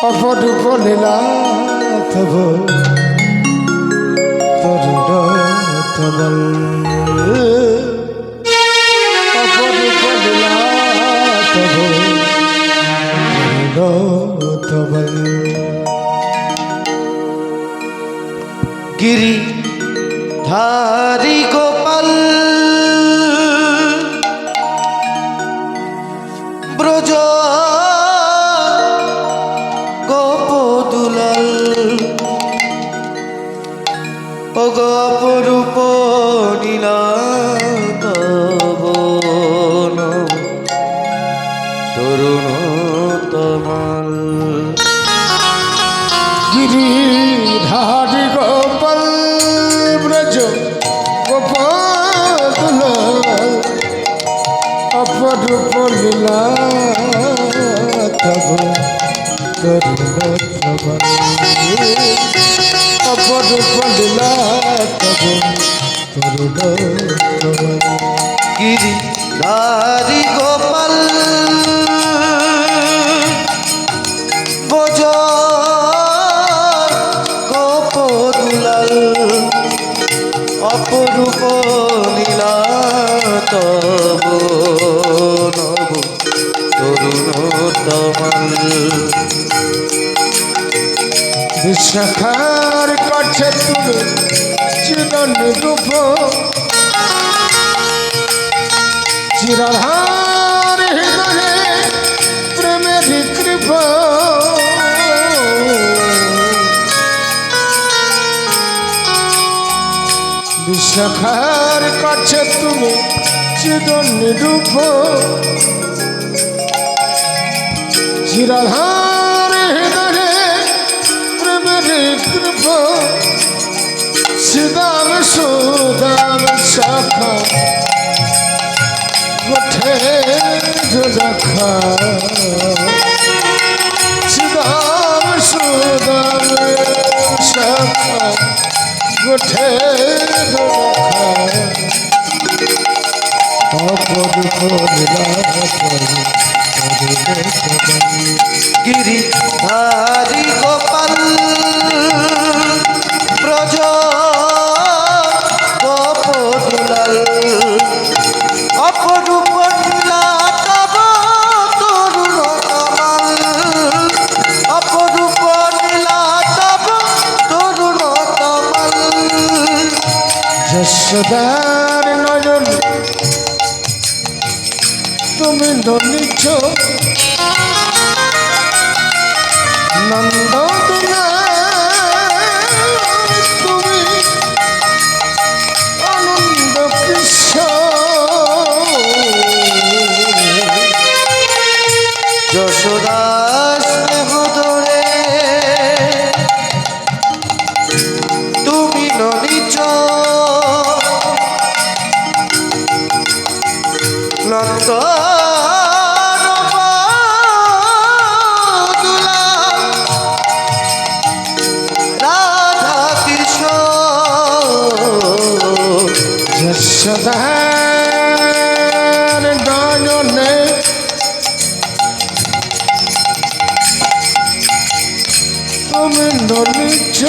অপরূপ লীলা তব তরুণ তবল অপরূপ লীলা তব তরুণ তবল গিরিধারী গোপাল ব্রজ গোপদুলাল অপরূপ নীলা তব তরুণ তমাল গিরিধারী গোপাল ব্রজ গোপদুলাল অপরূপ লীলা তব তরুণ তবল অপরূপ লীলা তব তরুণ তবল গিরিধারী গোপাল ব্রজ গোপদুলাল অপরূপ লীলা তব নব তরুণ তমাল বিশাখার কাছে তুমি চিরন রূপ চিরাধার হৃদয়ে প্রেমের কৃপা বিশাখার কাছে তুমি চিরন রূপ চিরাধার হৃদয়ে প্রেমের কৃপা সিদাম সুদাম শাখা গোঠে রাখা সিদাম সুদাম শাখা গোঠে রাখা অপরূপ লীলা গিরিধারী গোপাল ব্রজ গোপদুলাল অপরূপ লীলা তব তরুণ তমাল অপরূপ লীলা তব তরুণ তমাল যশোদার নয়ন তুমি ধনিছ নন্দ তুমি আনন্দ কৃষ্ণ যশোদা স্নেহ ধরে তুমি ননিচ নন্দ রাধা কৃষ্ণ যশোদার নয়নে তুমি ননিছ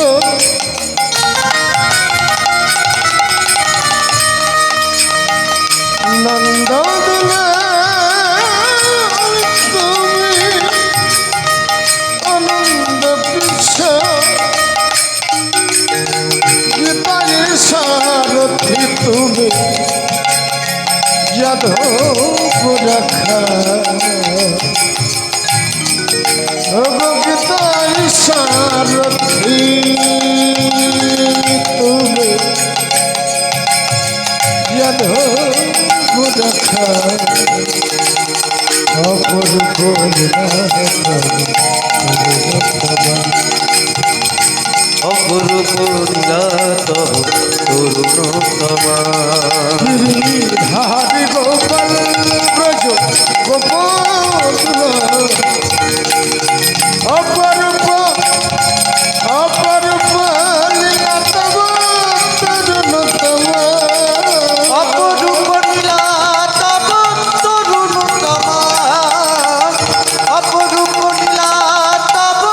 নন্দ তুমি আনন্দ কৃষ্ণ গীতায় সারথি তুমি যাদব রাখা গীতায় সারথি তুমি যাদব রাখা অপরূপ লীলা অপরূপ লীলা তব তরুণ তমাল গিরিধারী গোপাল ব্রজ গোপদুলাল অপরূপ অপরূপ লীলা তব তরুণ তমাল অপরূপ লীলা তব তরুণ তমাল অপরূপ লীলা তব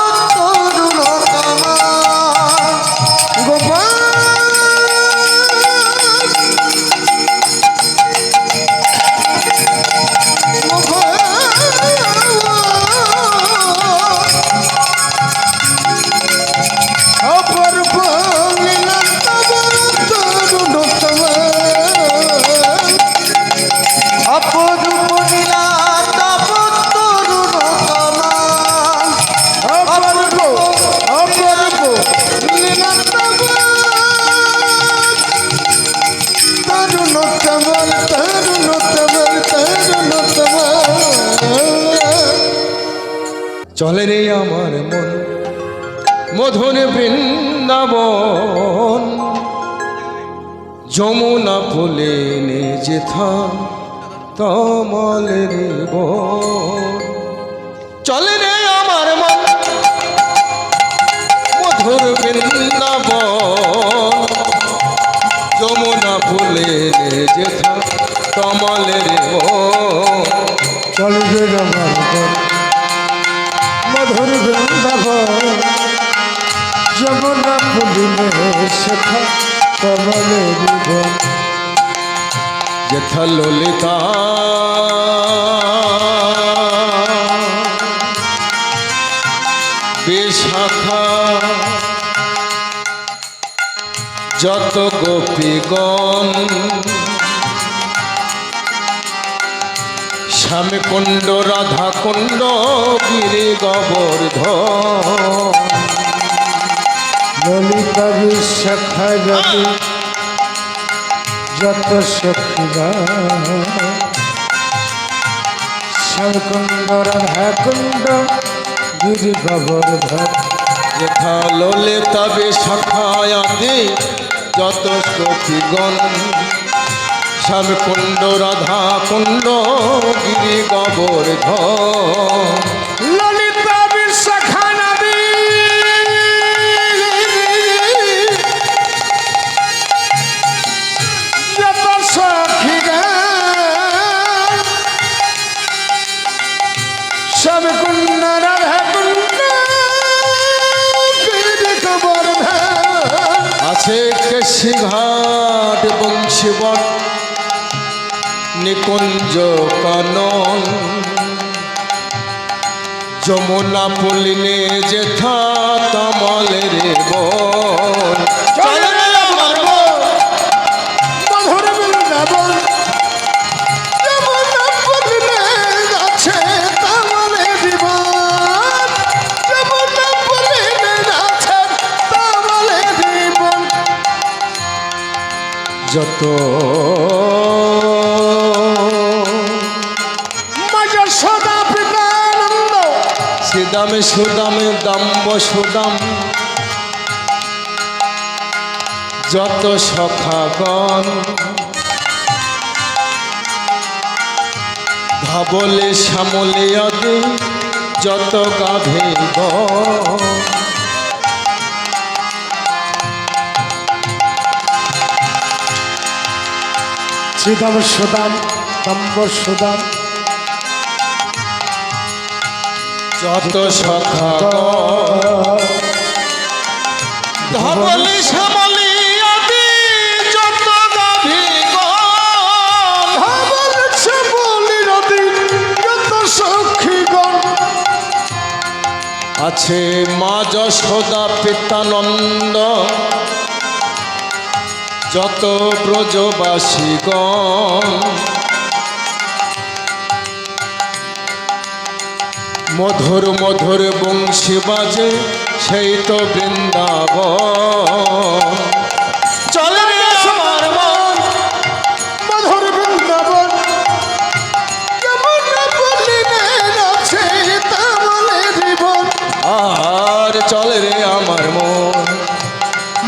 চলে রে আমার মন মধুর বৃন্দাবন, যমুনা ফুলে নে যেথা তমলের বন। চলে রে আমার মন মধুর বৃন্দাবন, যমুনা ফুলে নে যেথা তমলের বন। চলে রে আমার মন মধুর বৃন্দাবন, যমুনা ফুলে শেখা তমলের বন। যেথা ললিতা বিশাখা, যত গোপীগণ শ্যামে কুণ্ড রাধা কুণ্ড গিরি গোবর্ধন। ললিতা বিশাখা যত সখীরা, শ্যামকুণ্ড রাধা কুণ্ড গিরি গোবর্ধন। যথা ললিতা বিশাখায়াদি যত সখীগণ, শ্যামকুণ্ড রাধা কুণ্ড গিরি গোবর্ধন। ললিতা বিশাখা নদী যত সখীগণ, শ্যামকুণ্ড রাধা কুণ্ড গিরি গোবর্ধন। আছে কেশিঘাট বংশীবট নিকুঞ্জ কানন, যমুনা পুলিনে যেথা তমলের বন। চলে রে আমার মন মধুর বৃন্দাবন, যমুনা পুলিনে আছে তমলের বন। যমুনা পুলিনে আছে তমলের বন। যত দামে সুদামে দাম্ব সুদাম, যত সখাগণ ধবলে শ্যামলে আদি যত গাভে গণ। শ্রীদাম সুদাম দাম্ব সুদাম যত সখাগণ ধবলে শ্যামলে আদি যত গাভীগণ। ধবলে শ্যামলে আদি যত সখীগণ, আছে মা যশোদা পিতানন্দ যত ব্রজবাসীগণ। মধুর মধুর বংশী বাজে সেই তো বৃন্দাবন। চলে রে আমার মন মধুর বৃন্দাবন, যমুনা পুলিনে আছে তমলের বন। আর চলে রে আমার মন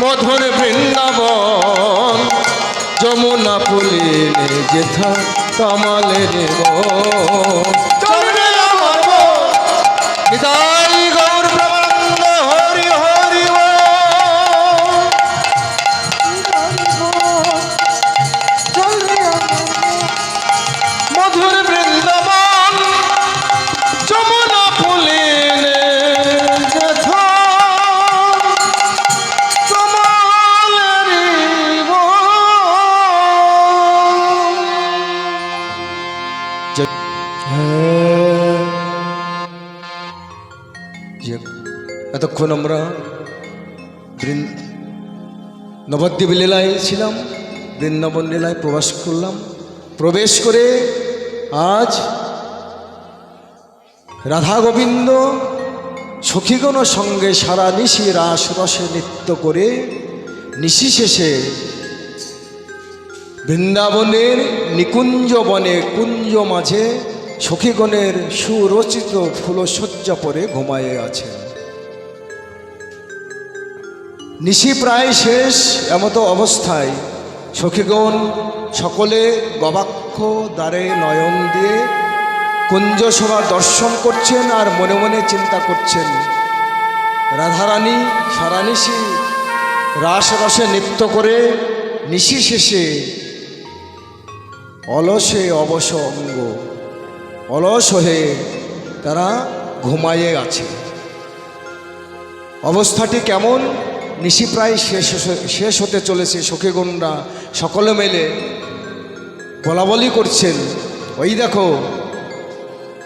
মধুর বৃন্দাবন, যমুনা পুলিনে যেথা তমলের বন। নিতাই গৌর প্রেমানন্দ হরি হরি মধুর বৃন্দাবন, যমুনা পুলিনে যেথা তমলের বন। এতক্ষণ আমরা নবদ্বীপ লীলায় ছিলাম, বৃন্দাবন লীলায় প্রবেশ করলাম। প্রবেশ করে আজ রাধা গোবিন্দ সখীগণ সঙ্গে সারা নিশি রাস রসে নৃত্য করে নিশি শেষে বৃন্দাবনের নিকুঞ্জ বনে কুঞ্জ মাঝে সখীগণের সুরচিত ফুলশয্যা পরে ঘুমায়ে আছেন। নিশি প্রায় শেষ, এমতো অবস্থায় সখীগণ সকলে গবাক্ষ দ্বারে নয়ন দিয়ে কুঞ্জশোভা দর্শন করছেন আর মনে মনে চিন্তা করছেন, রাধারানী সারা নিশি রাস রসে নৃত্য করে নিশি শেষে অলসে অবশ অঙ্গ অলস হয়ে তারা ঘুমায়ে আছে। অবস্থাটি কেমন? নিশি প্রায় শেষ হতে চলেছে। সখীগণরা সকলে মিলে বলাবলি করছেন। ওই দেখো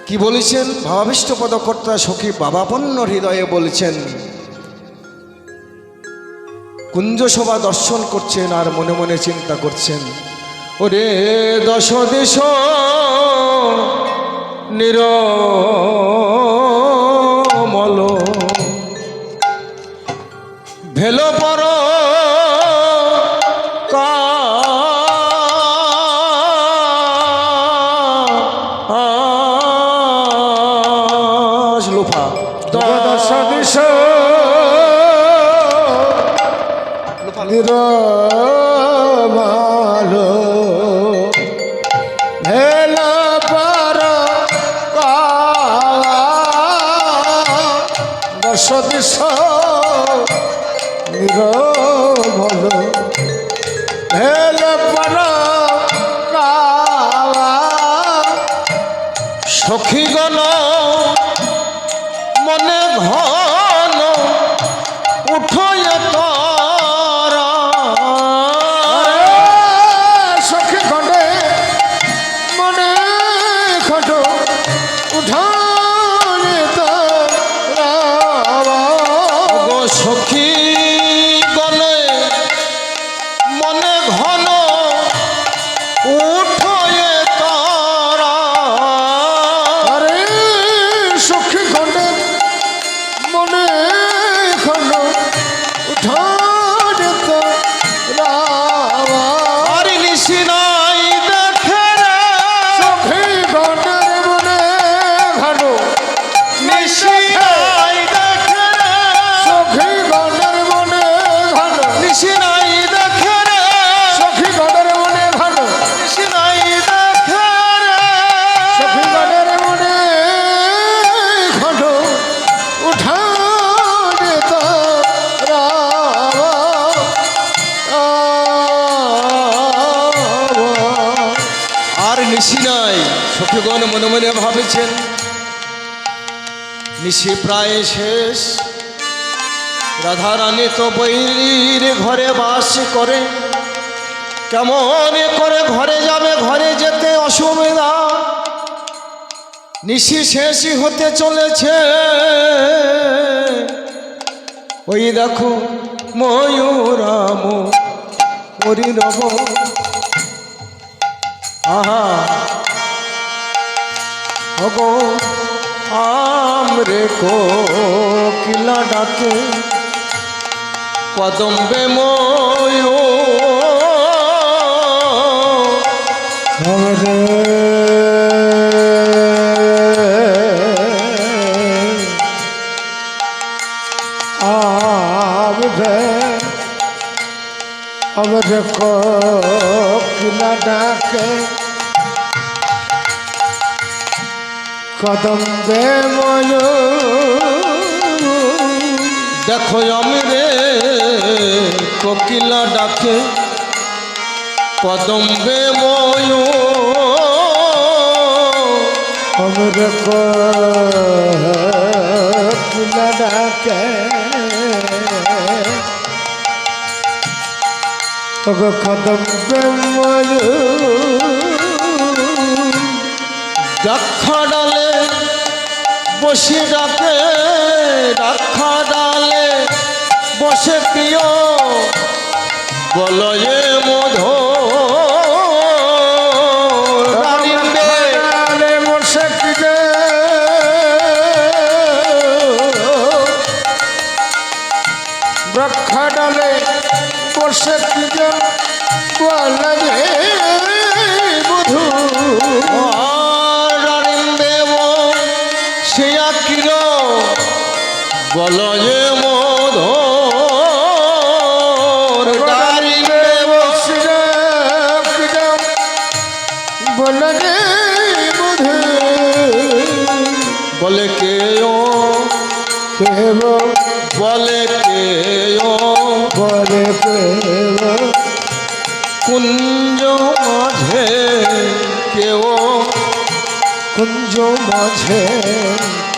কি বলেছেন, ভাবাবিষ্ট পদকর্তা সখী বাবাপন্ন হৃদয়ে বলছেন, কুঞ্জশোভা দর্শন করছেন আর মনে মনে চিন্তা করছেন, ওরে দশ দেশ নিরমল ভেলো পর লোফা দশ দিশ নিরমল ভেলো পর দশ দিশ নিরমল ভেলো পর সখীগণ মনে ঘন উঠয় তারা, সখী খণ্ডে মনে খণ্ড উঠানে গো সখী গলে মনে ঘন উঠয় তারা, আরে সখী খণ্ডে মনে খণ্ড উঠানে আর নিশি নাই দেখে রে, সখী খণ্ডের মনে খণ্ড নিশি নাই দেখে রে, সখী খণ্ডের মনে খণ্ড নিশি নাই দেখে রে, সখী খণ্ডের মনে খণ্ড নিশি নাই দেখে রে, সখী খণ্ডের মনে খণ্ড উঠানে আর নিশি নাই। সখীগণ মনে মনে ভাবেছেন, নিশি প্রায় শেষ, রাধারানী তো বৈরীর ঘরে বাস করে, কেমন করে ঘরে যাবে, ঘরে যেতে অসুবিধা, নিশি শেষই হতে চলেছে। ওই দেখো ময়ূরাম পরিরব, আহা ওগো আমরে কোকিলা ডাকে, কদম্বে আমার কোকিলা ডাকে, কদম্বে ময়ূর, দেখো আমরে কোকিলা ডাকে, কদম্বে আমার কোকিলা ডাকে, কদম্বে ময়ূর, রাখা ডালে বসে ডাকে, রাখা ডালে বসে প্রিয় বলয়ে মধু বসে কিনে রক্ষা ডালে বসে কিনে বলয়ে মধু, বলো যে মধুর ডালিমে বসিরা কিনা বলে রে মধু বলে কে ও কেব বলে কে ও বলে কেব কুঞ্জ মাঝে কেউ কুঞ্জ মাঝে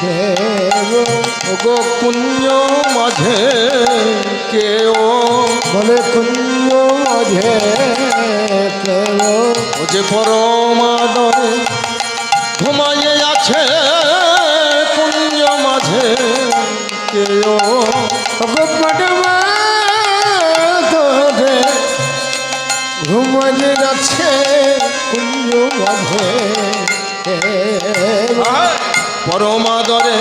কেব গো কুঞ্জ মাঝে কেউ বলে কুঞ্জ মাঝে কেব ও যে পরমাদরে ঘুমাইয়ে আছে কুঞ্জ মাঝে কেউ পটমা তোরে ঘুমালে যাচ্ছে কুঞ্জ মাঝে কেব পরমাদরে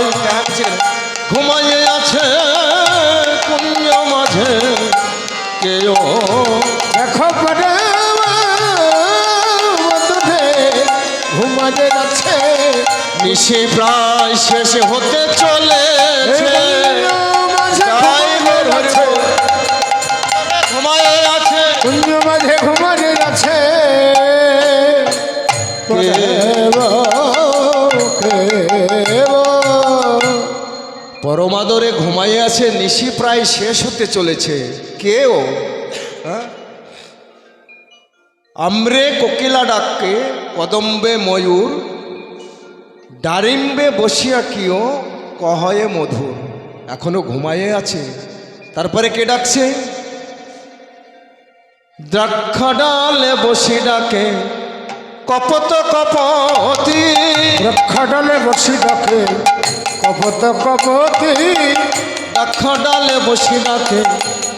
ঘুমাইয়ে আছে কুঞ্জ মাঝে কেউ দেখো পটমা তোরে ঘুমালে যাচ্ছে নিশি প্রায় শেষ হতে চলেছে তাই বের হচ্ছে ঘুমাইয়ে আছে কুঞ্জ মাঝে ঘুমালে যাচ্ছে কেব কেব পরমাদরে ঘুমাইয়ে আছে নিশি প্রায় শেষ হতে চলেছে কেউ আমরে কোকিলা ডাককে কদম্বে ময়ূর ডারিম্বে বসিয়া কিও কহয়ে মধুর এখনো ঘুমাইয়ে আছে তারপরে কে ডাকছে দ্রাক্ষা ডালে বসি ডাকে কপত কপতি রক্ষা ডালে বসি ডাকে কপত কপতি দ্রাক্ষা ডালে বসি ডাকে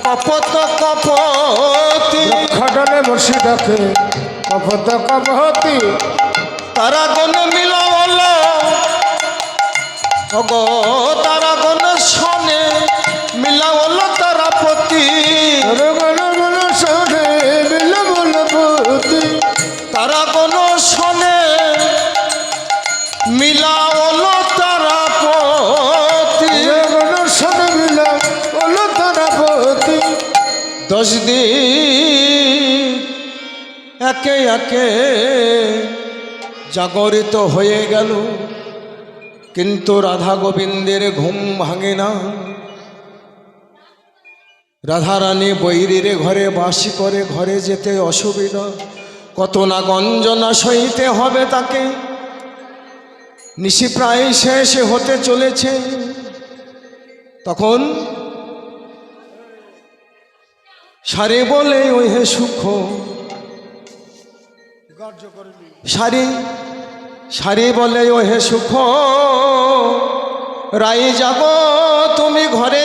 কপত কপতি রক্ষা ডালে বসি ডাকে কপত কপতি তারা গণ মিলা হলো অগো তারা গণ শনে মিলা হলো তারা পতি গণ গণ শোনে মিল বল পতি তারা গণ শনে মিলা হলো তারা পতি গণ শোনে মিল বল তারা পতি 10 দিন একে একে জাগরিত হয়ে গেল কিন্তু রাধা গোবিন্দের ঘুম ভাঙে না রাধারানী বৈরীরে ঘরে বাসি করে ঘরে যেতে অসুবিধা কত না গঞ্জনা সইতে হবে তাকে নিশি প্রায় শেষ হতে চলেছে তখন সারে বলে ওই হে সুখ সারি বলে ও হে সুখ রাই যাব তুমি ঘরে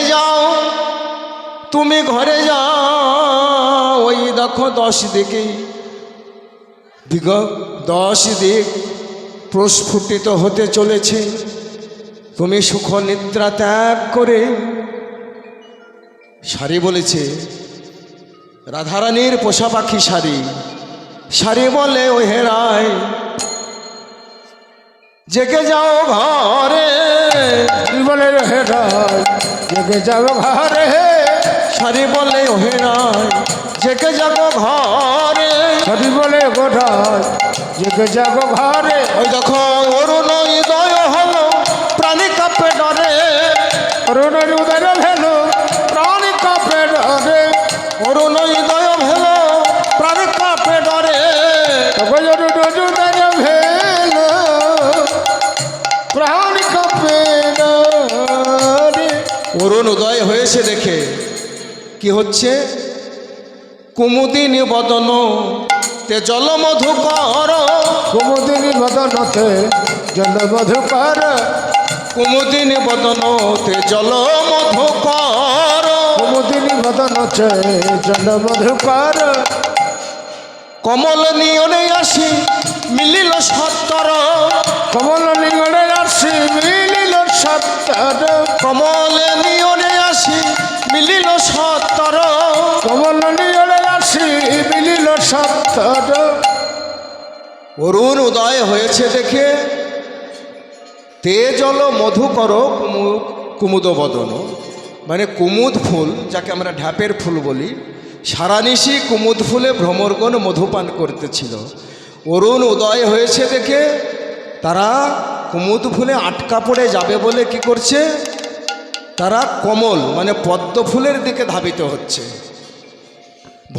যাও ওই দেখো 10 দিকে 10 দিক প্রস্ফুটিত হতে চলেছে তুমি সুখ নিদ্রা ত্যাগ করে সারি বলেছে রাধারানীর পোষা পাখি সারি বলে ও হে রায় জেগে যাও ঘরে বলে হে রায় জেগে যাব ঘরে সারি বলে ও হে রায় জেগে যাব ঘরে সারি বলে গো রায় জেগে যাব ঘরে ওই দেখো অরুণ হৃদয় হলো প্রাণী কাপে ডরে অরুণের উদয় ভেলো প্রাণী কাপে ডরে অরুণ হৃদয় ভেলো প্রাণী কাপে ডরে ভেলো প্রাণী কাপে ডরে অরুণ উদয় হয়েছে দেখে কি হচ্ছে কুমুদিনী বদন তে জল মধুকর কুমুদিনী বদনতে জল মধুকর কুমুদিনী বদন তে জল মধুকর কুমুদিনী বদনতে জল মধুকর কমল নিয়নে আসি মিলিল সত্তর কমল নিগড়ে আসি মিলিল সত্তর কমল নিয়নে আসি মিলিল সত্তর কমল নিগড়ে আসি মিলিল সত্তর অরুণ উদয় হয়েছে দেখে তে জল মধুকর কুমুদবদন, মানে কুমুদ ফুল যাকে আমরা ঢ্যাপের ফুল বলি, সারানিশি কুমুদ ফুলে ভ্রমরগণ মধুপান করতেছিল। অরুণ উদয় হয়েছে দেখে তারা কুমুদ ফুলে আটকা পড়ে যাবে বলে কি করছে, তারা কমল মানে পদ্ম ফুলের দিকে ধাবিত হচ্ছে।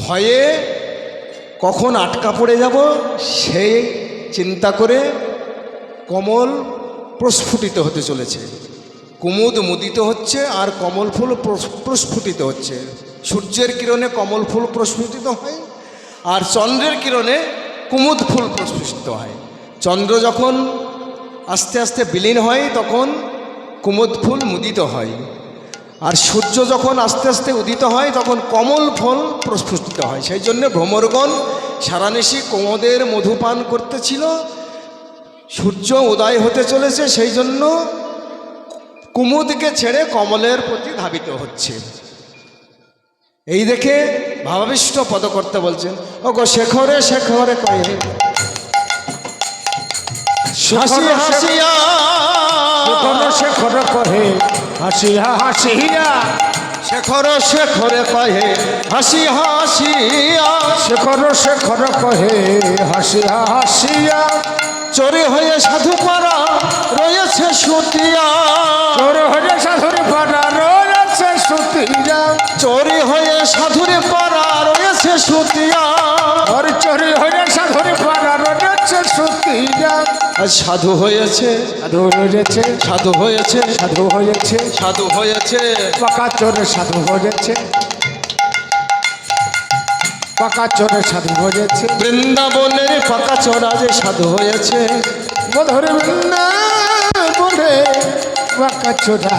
ভয়ে কখন আটকা পড়ে যাব সেই চিন্তা করে কমল প্রস্ফুটিত হতে চলেছে। কুমুদ মুদিত হচ্ছে আর কমল ফুল প্রস্ফুটিত হচ্ছে। সূর্যের কিরণে কমল ফুল প্রস্ফুটিত হয় আর চন্দ্রের কিরণে কুমুদ ফুল প্রস্ফুটিত হয়। চন্দ্র যখন আস্তে আস্তে বিলীন হয় তখন কুমুদ ফুল মুদিত হয়, আর সূর্য যখন আস্তে আস্তে উদিত হয় তখন কমল ফুল প্রস্ফুটিত হয়। সেই জন্য ভ্রমরগণ সারানিশি কুমুদের মধুপান করতেছিল। সূর্য উদয় হতে চলেছে, সেই জন্য কুমুদকে ছেড়ে কমলের প্রতি ধাবিত হচ্ছে। এই দেখে ভাবাবিষ্ট পদকর্তা বলছেন, ও গো শেখরে শেখরে কয়ে হাসি হাসিয়া, শেখর কহে হাসিয়া হাসিয়া, শেখর শেখরে কহে হাসি হাসিয়া, শেখর শেখর কহে হাসিয়া হাসিয়া, চোরে হয়ে সাধু পাড়া রয়েছে সুতিয়া, চোরে হয়ে সাধুর পাড়া রয়েছে সুতিয়া, চোরে হয়ে সাধুরে পাড়া রয়েছে সুতিয়া, আর চোরে হয়ে সাধুর পাড়া রয়েছে সুতিয়া। আজ সাধু হয়েছে, সাধু হয়েছে, সাধু হয়েছে, সাধু হয়েছে, সাধু হয়েছে, পাকা চোরে সাধু হয়েছে, পাকা চোরে সাধু হয়েছে, বৃন্দাবনের পাকা চড়া যে সাধু হয়েছে, মধুর বৃন্দাবনে পাকা চোরা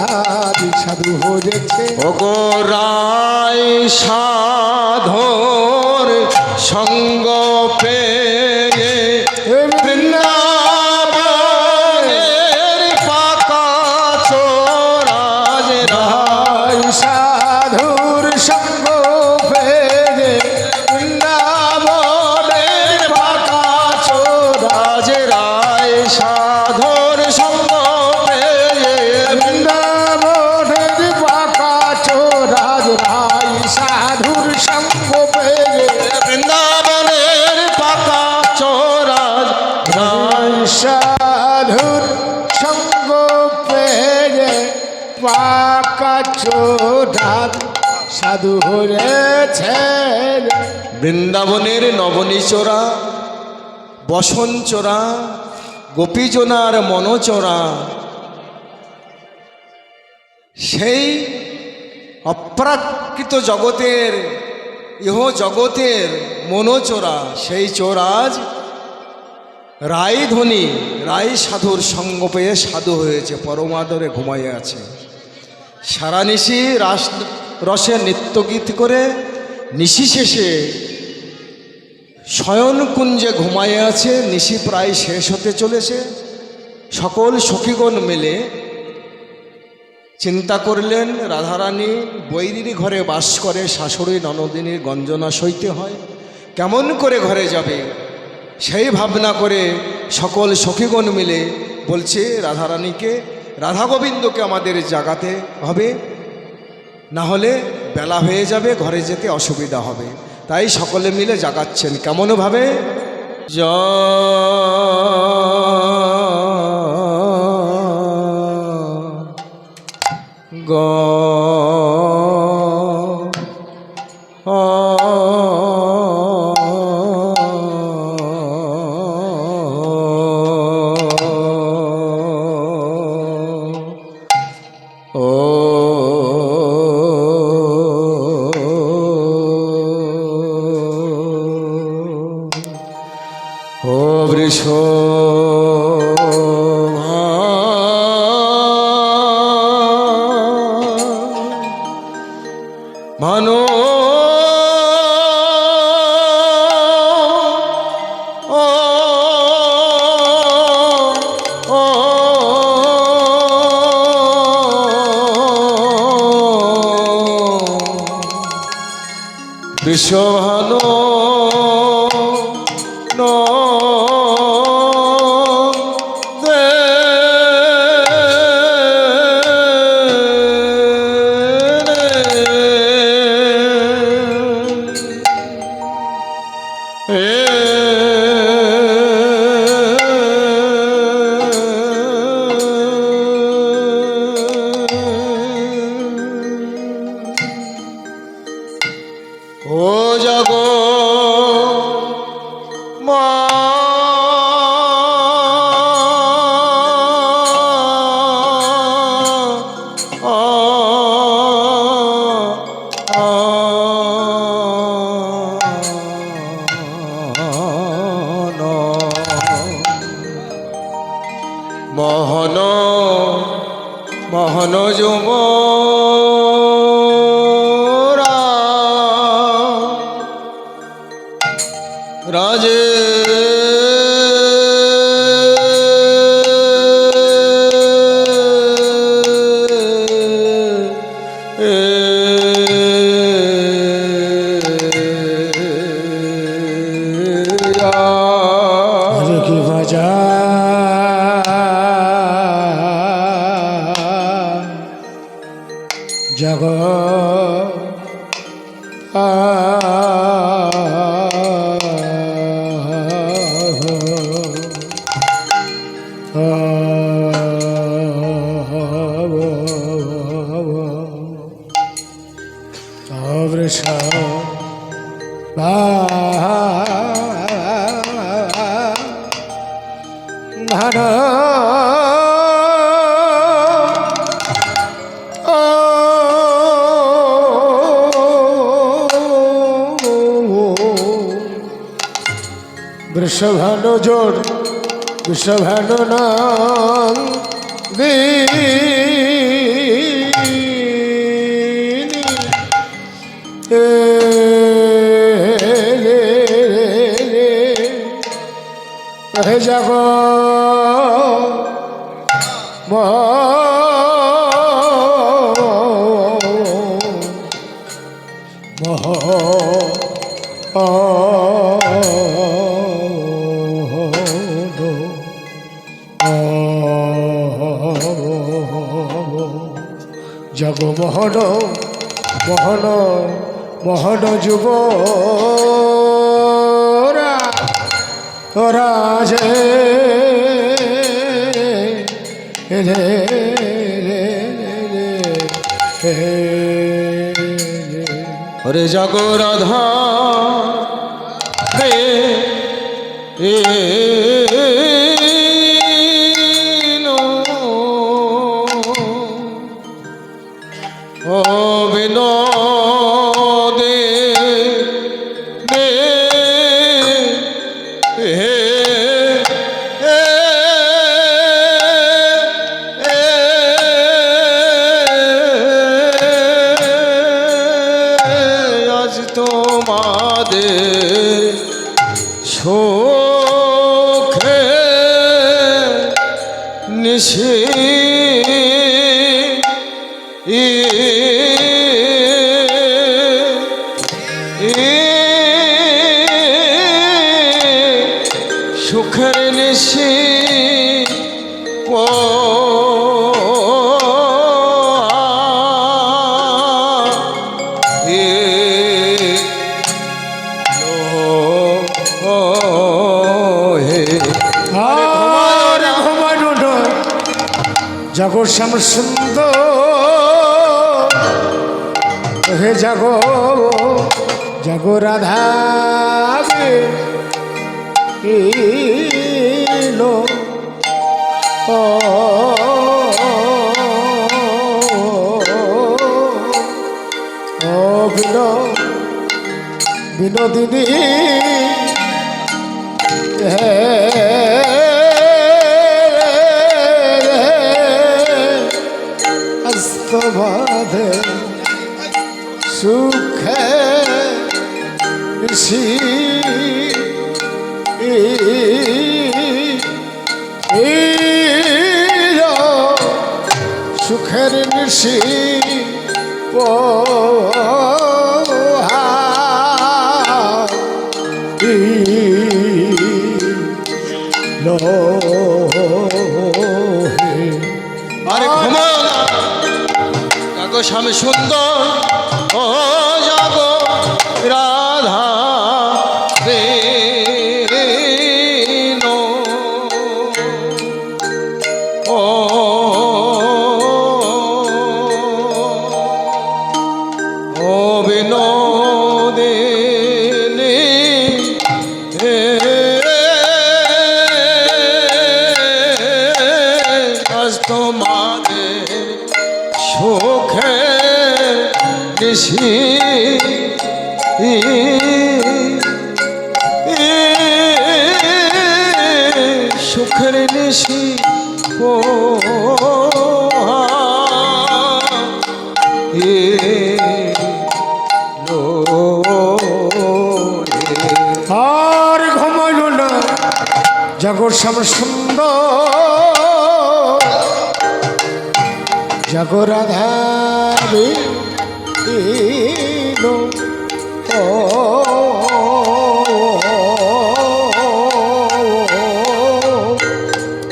সাধু হয়েছে। ও গো রায় সাধুর সঙ্গ পেয়ে বৃন্দাবনের পাকা চড়া যে রায় সাধুর সঙ্গ পেয়ে বৃন্দাবনের পাকা চোরা, যে রায় সাধুর সঙ্গ পেয়ে বৃন্দাবনের পাকা চোরা, রায় সাধুর সঙ্গ পেয়ে বৃন্দাবনের পাকা চড়া রায় সাধুর সঙ্গ পেয়ে পাকা চোরা সাধু হয়েছে। বৃন্দাবনের নবনীচোরা, বসনচোরা, গোপীজনার মনচোরা, সেই অপ্রাকৃত জগতের ইহ জগতের মনোচোরা, সেই চোরাজ রায়ধ্বনি রায় সাধুর সঙ্গ পেয়ে সাধু হয়েছে, পরমাদরে ঘুমাইয়ে আছে। সারানিশি রসে নৃত্যগীত করে নিশি শেষে শয়নকুঞ্জে ঘুমাইয়ে আছে। নিশি প্রায় শেষ হতে চলেছে। সকল সখীগণ মিলে চিন্তা করলেন, রাধারানী বৈরীর ঘরে বাস করে, শাশুড়ি ননদিনীর গঞ্জনা সইতে হয়, কেমন করে ঘরে যাবে? সেই ভাবনা করে সকল সখীগণ মিলে বলছে রাধারানীকে, রাধা গোবিন্দকে আমাদের জাগাতে হবে, না হলে বেলা হয়ে যাবে, ঘরে যেতে অসুবিধা হবে। তাই সকলে মিলে জাগাচ্ছেন। কেমনভাবে? গ বৃষ মানো বিশ্বভানো মোহন মোহন যুব রাজে কি বাজা জগ বৃষভানু জোর বৃষভানু নাম হে জগ জগমোহন মোহন মোহন যুব রাজে হরে জাগ রাধা রে ও বিনোদে রে হে আজ তোমাদের শোকে নিশি সুখের নিশি ও জগৎ শ্যাম সুন্দর হে জগ জগ রাধা লো বিনোদিনী হে বাধে সুখে ঋষি সুখের ঋষি আরে ঘুমা জাগো স্বামী সুন্দর ও জাগো রাধা রে ও ও বিনোদে তোমাদের সুখে নিশি সুখের নিশি ও আর ঘুমাইল না জাগর শ্যাম সুন্দর জাগর রাধারে এলো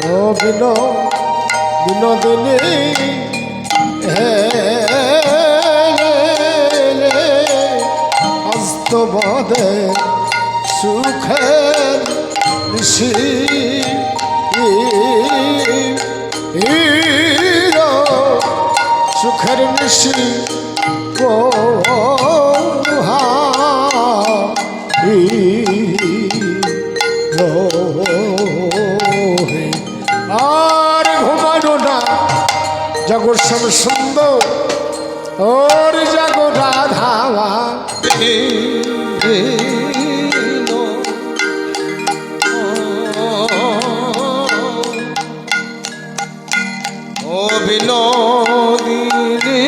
ও বিনোদিনী অস্তবদে সুখের নিশি সুখের নিশি আর ঘুমানো না জগৎ সব সুন্দর ওর জাগো রাধাবা ও বিনোদিনী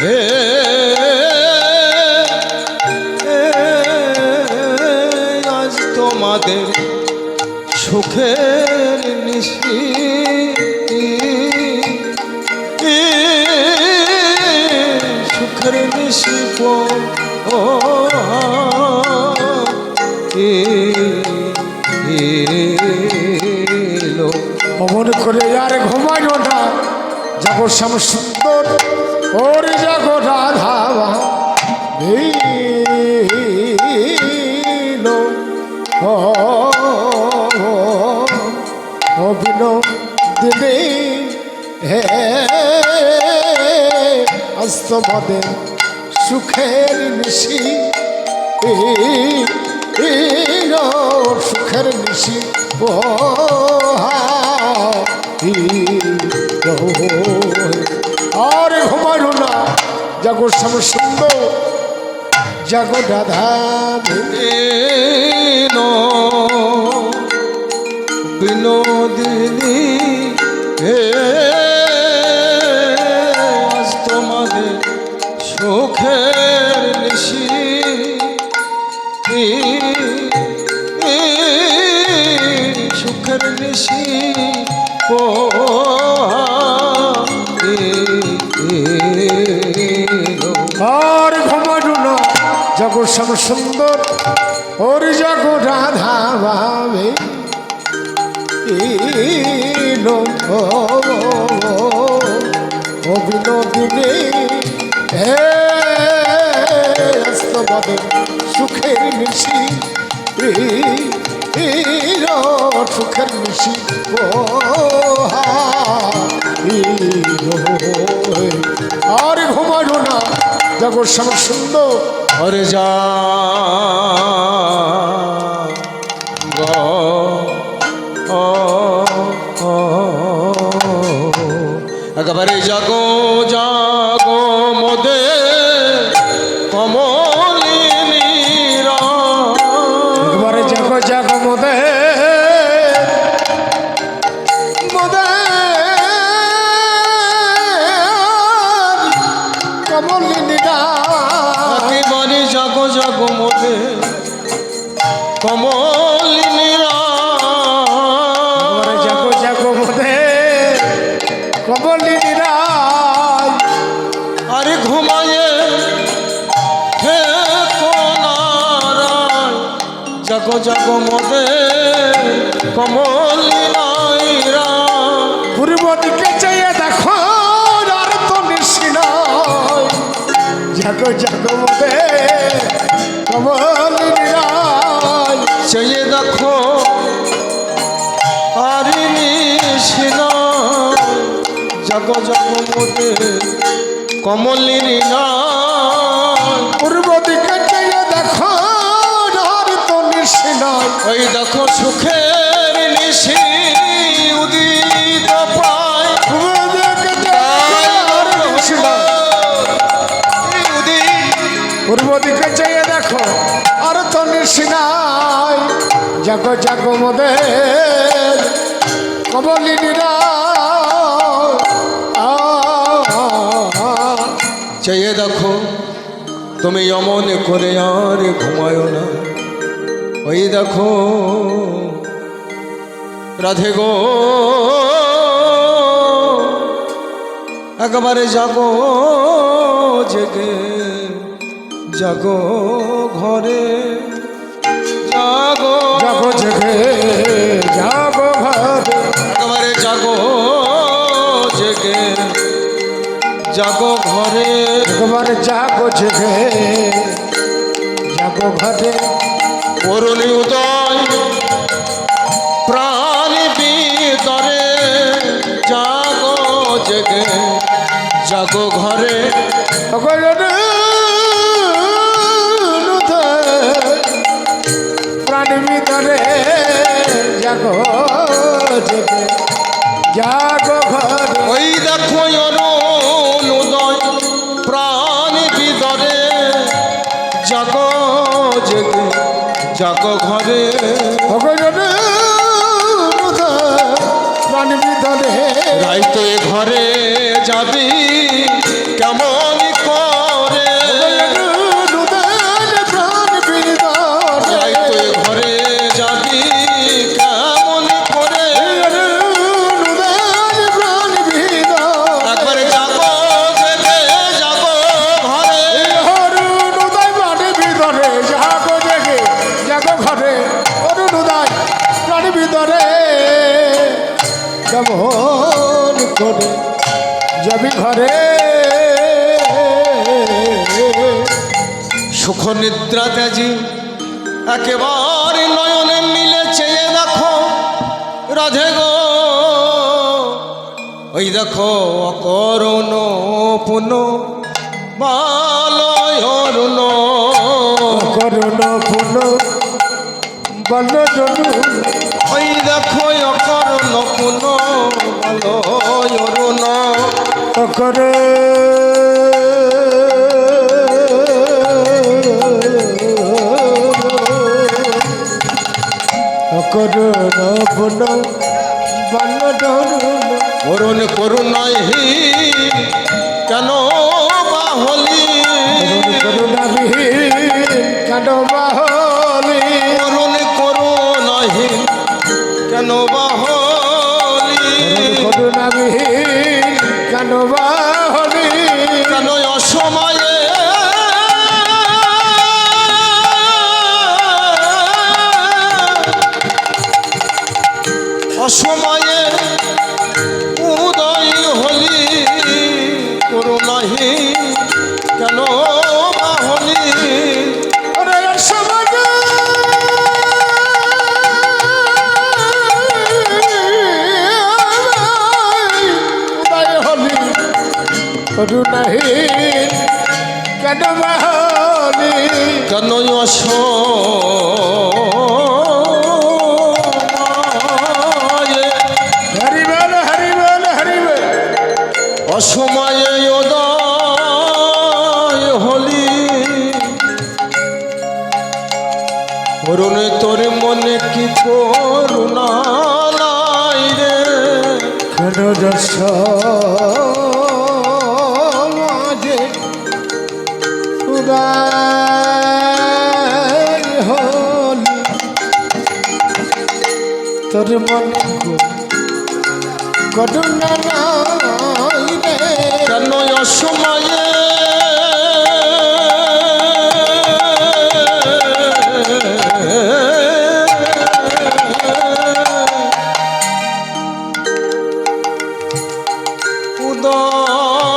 হে আজ তোমাদের সুখের নিশি সুখের নিশি অমন করে আর ঘুমাইও না যাবো শ্যাম সুন্দর ওর জাগো রাধাবা বিনোদিনী হে অস্তবদে সুখের নিশি সুখের নিশি আর ঘুমাইল না জাগো শ্যাম সুন্দর জাগো রাধা বিনোদিনী হে আজ তোমাদের সুখের নিশি সুখের নিশি আর ঘুমাইল না জাগো শ্যাম সুন্দর ওর জাগো রাধা ভাবে বিনোদিনী হে অস্তবদে সুখের নিশি সুখের নিশি আর ঘুমাইল না জগৎ শ্যাম সুন্দর হরে যা একেবারে জাগো জাগো মোদে কমলিনী একবারে জাগো জাগো মোদে মোদে কমলিনী একেবারে জাগো জাগো মোদে কমলিনী জাগো জাগো মোদে কমলিনী আরে ঘুমায়ে হে কোনারায় জাগো জাগো মোদে কমলিনী পূর্ব দিকে চাইয়ে দেখো আর তো নিশি নয় জাগো জাগো মোদে কমলিনী চেয়ে দেখো আরে নিশি জাগো জাগো মোদে কমলিনী পূর্ব দিকে চাইয়ে দেখো আর তো নিশি নয় ওই দেখো সুখের নিশি উদিত পায় পূর্ব দিকে চাইয়ে দেখো আর তো নিশি নাই জাগো জাগো মোদের কমলিনীরা চেয়ে দেখো তুমি অমন করে আর ঘুমায় না। ওই দেখো রাধে গো একবারে জাগো জেগে জাগো ঘরে জাগো জাগো জেগে জাগো ঘরে একবারে জাগো জেগে জাগো ঘরে একবারে জাগো জেগে জাগো ঘরে অরুণী উদয় প্রাণ বিতরে জাগো জেগে জাগো ঘরে প্রাণ ভিতরে জাগো জেগে জাগো ঘরে ওই দেখো অরুণ উদয় প্রাণ বিতরে জাগো জেগে জাগো ঘরে প্রাণ ভিতরে রাইতো এ ঘরে যাবি কেমন করে প্রাণ ভিতরে রাইতো এ ঘরে যাবি কেমন করে প্রাণ ভিতরে একবারে যাবো জেগে যাবো ঘরে অরুণোদয় প্রাণ ভিতরে জাগো জেগে জাগো ঘরে অরুণোদয় প্রাণ ভিতরে কেমন করে যাবি ঘরে সুখ নিদ্রা ত্যাজি একেবারে নয়নে মিলে চেয়ে দেখো রাধে গো ওই দেখো অকরণ পুন বালয় অরুণ করুণ পুন বল জনু ওই দেখো অকরণ পুন বালয় অরুণ করে করুণ পুন বল জনু অরুণ করুণাহি কেন বাহলি করুণাবিহীন কেন বাহলি অরুণ করুণাহি কেন বাহলি করুণাবিহীন কেন বাহলি কেন অসময়ে অসময়ে উদয় হলি করুণাহি কেন বাহলি ওরে সমাজ উদয় হলি করুণাহীন কেন বাহলি কেন অসময়ে হরিবল হরিবল হরিবল অসময়ে উদয় হলি অরুণ তোর মনে কি করুণা নাই রে কেন রস মাঝে উদয় হলি তোর মনে করুণা নাই রে কেন অসময়ে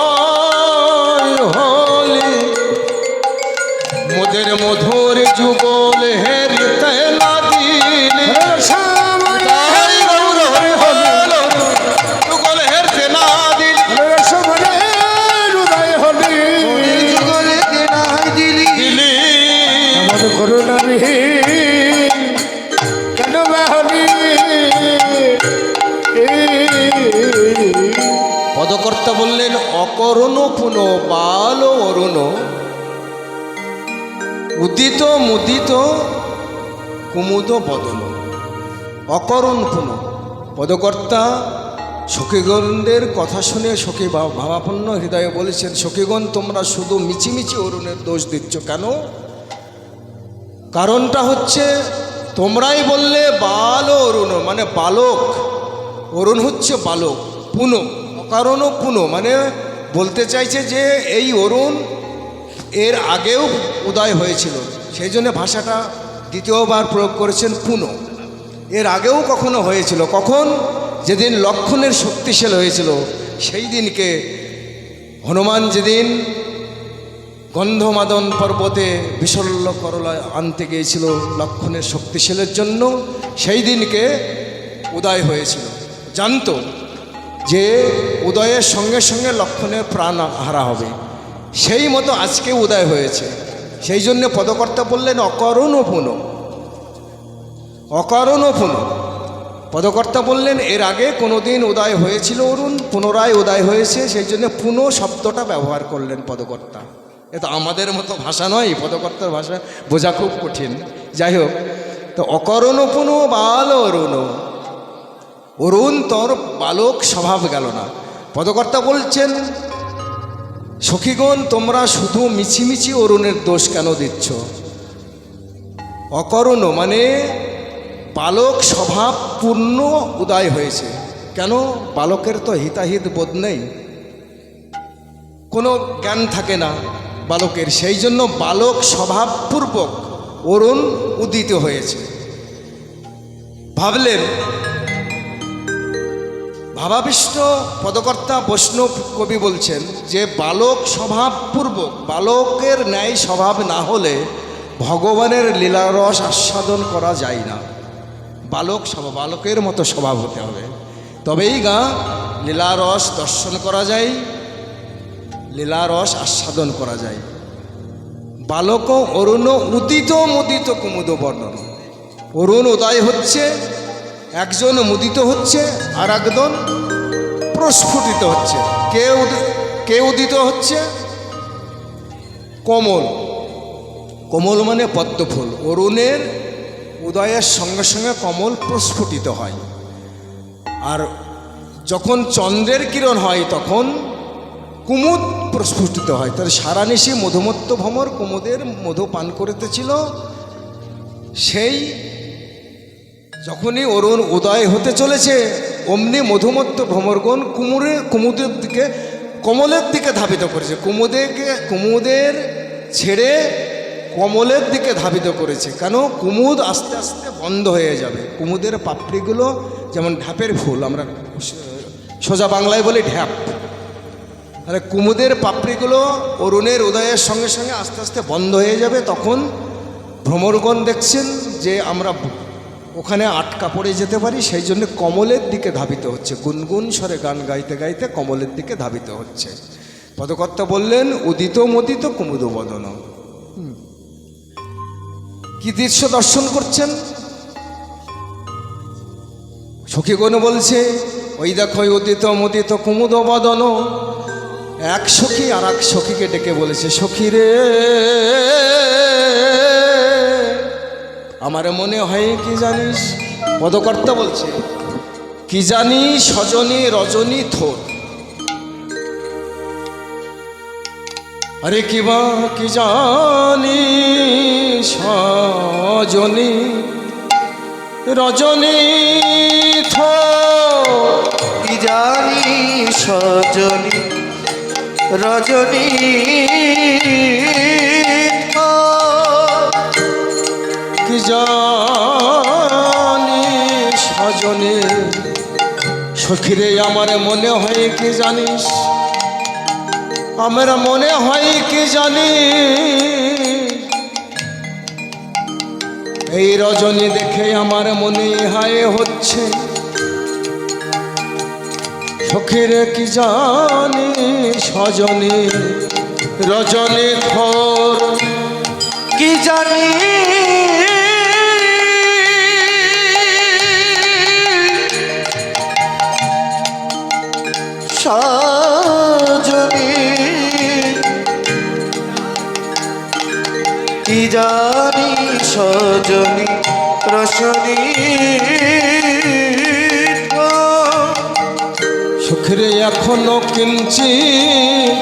উদয় হলি মোদের মধুর যুগল হেরিতে না দিলে যুগল হেরতে না দিলে দিলি করুণাবিহীন কেন বাহলি পদকর্তা বললেন অকরণ পুন বাল অরুণ উদিত মুদিত কুমুদ বদন অকরণ পুন পদকর্তা সখীগণদের কথা শুনে সখী ভাবাপন্ন হৃদয়ে বলেছেন, সখীগণ তোমরা শুধু মিছিমিছি অরুণের দোষ দিচ্ছ কেন? কারণটা হচ্ছে তোমরাই বললে বাল অরুণ, মানে বালক। অরুণ হচ্ছে বালক, পুন অকারণ পুন, মানে বলতে চাইছে যে এই অরুণ এর আগেও উদয় হয়েছিল, সেই জন্য ভাষাটা দ্বিতীয়বার প্রয়োগ করেছেন পুন। এর আগেও কখনো হয়েছিল, কখন? যেদিন লক্ষণের শক্তিশাল হয়েছিল সেই দিনকে হনুমান যেদিন গন্ধমাদন পর্বতে বিশল্য করলা আনতে গিয়েছিল লক্ষণের শক্তিশালের জন্য, সেই দিনকে উদয় হয়েছিল। জানতো যে উদয়ের সঙ্গে সঙ্গে লক্ষণের প্রাণ হারা হবে, সেই মতো আজকে উদয় হয়েছে। সেই জন্য পদকর্তা বললেন অকারণ পুন, অকারণ পুন। পদকর্তা বললেন এর আগে কোনো দিন উদয় হয়েছিল অরুণ, পুনরায় উদয় হয়েছে, সেই জন্য পুন শব্দটা ব্যবহার করলেন পদকর্তা। এ তো আমাদের মতো ভাষা নয়, পদকর্তার ভাষা বোঝা খুব কঠিন। যাই হোক, তো অকারণ পুন বাল অরুণ, অরুণ তোর বালক স্বভাব গেল না। পদকর্তা বলছেন সখীগণ তোমরা শুধু মিছিমিছি অরুণের দোষ কেন দিচ্ছ? অকারণ মানে বালক স্বভাবপূর্ণ উদয় হয়েছে। কেন? বালকের তো হিতাহিত বোধ নেই, কোনো জ্ঞান থাকে না বালকের, সেই জন্য বালক স্বভাবপূর্বক অরুণ উদিত হয়েছে। ভাবলেন, ভাবাবিষ্ট পদকর্তা বৈষ্ণব কবি বলছেন যে বালক স্বভাবপূর্বক, বালকের ন্যায় স্বভাব না হলে ভগবানের লীলারস আস্বাদন করা যায় না। বালক স্বভাব, বালকের মতো স্বভাব হতে হবে, তবেই লীলারস দর্শন করা যায়, লীলারস আস্বাদন করা যায়। বালক অরুণ উদিত মুদিত কুমুদ বর্ণন, অরুণ উদয় হচ্ছে, একজন মুদিত হচ্ছে আর একজন প্রস্ফুটিত হচ্ছে। কে উদিত হচ্ছে? কমল। কমল মানে পদ্মফুল। অরুণের উদয়ের সঙ্গে সঙ্গে কমল প্রস্ফুটিত হয়, আর যখন চন্দ্রের কিরণ হয় তখন কুমুদ প্রস্ফুটিত হয়। তার সারা নিশি মধুমত্ত ভ্রমর কুমুদের মধু পান করিতেছিল, সেই যখনই অরুণ উদয় হতে চলেছে অমনি মধুমত্ত ভ্রমরগণ কুমুদের দিকে, কমলের দিকে ধাবিত করেছে। কুমুদের ছেড়ে কমলের দিকে ধাবিত করেছে। কেন? কুমুদ আস্তে আস্তে বন্ধ হয়ে যাবে। কুমুদের পাপড়িগুলো যেমন ঢ্যাপের ফুল, আমরা সোজা বাংলায় বলি ঢ্যাপ, তাহলে কুমুদের পাপড়িগুলো অরুণের উদয়ের সঙ্গে সঙ্গে আস্তে আস্তে বন্ধ হয়ে যাবে। তখন ভ্রমরগণ দেখছেন যে আমরা ওখানে আটকা পড়ে যেতে পারি, সেই জন্য কমলের দিকে ধাবিত হচ্ছে, গুনগুন স্বরে গান গাইতে গাইতে কমলের দিকে ধাবিত হচ্ছে। পদকর্তা বললেন উদিত মদিত কুমুদ বদন। কি দৃশ্য দর্শন করছেন? সখীগণ বলছে ওই দেখো উদিত মদিত কুমুদ বদন। এক সখী আর এক সখীকে ডেকে বলেছে, সখী রে আমার মনে হয় কি জানিস? পদকর্তা বলছে কি জানি সজনী রজনী থোর। আরে কিবা কি জানি সজনী রজনী থোর, কি জানি সজনী রজনী কি জানি সজনী। সখীরে আমার মনে হয় কি জানিস, আমার মনে হয় কি জানি, এই রজনী দেখে আমার মনে হায় হচ্ছে। সখীরে কি জানি সজনী রজনী থোর, কি জানি সজনী, কি জানি সজনী রজনী সুখরে এখনো কিঞ্চিত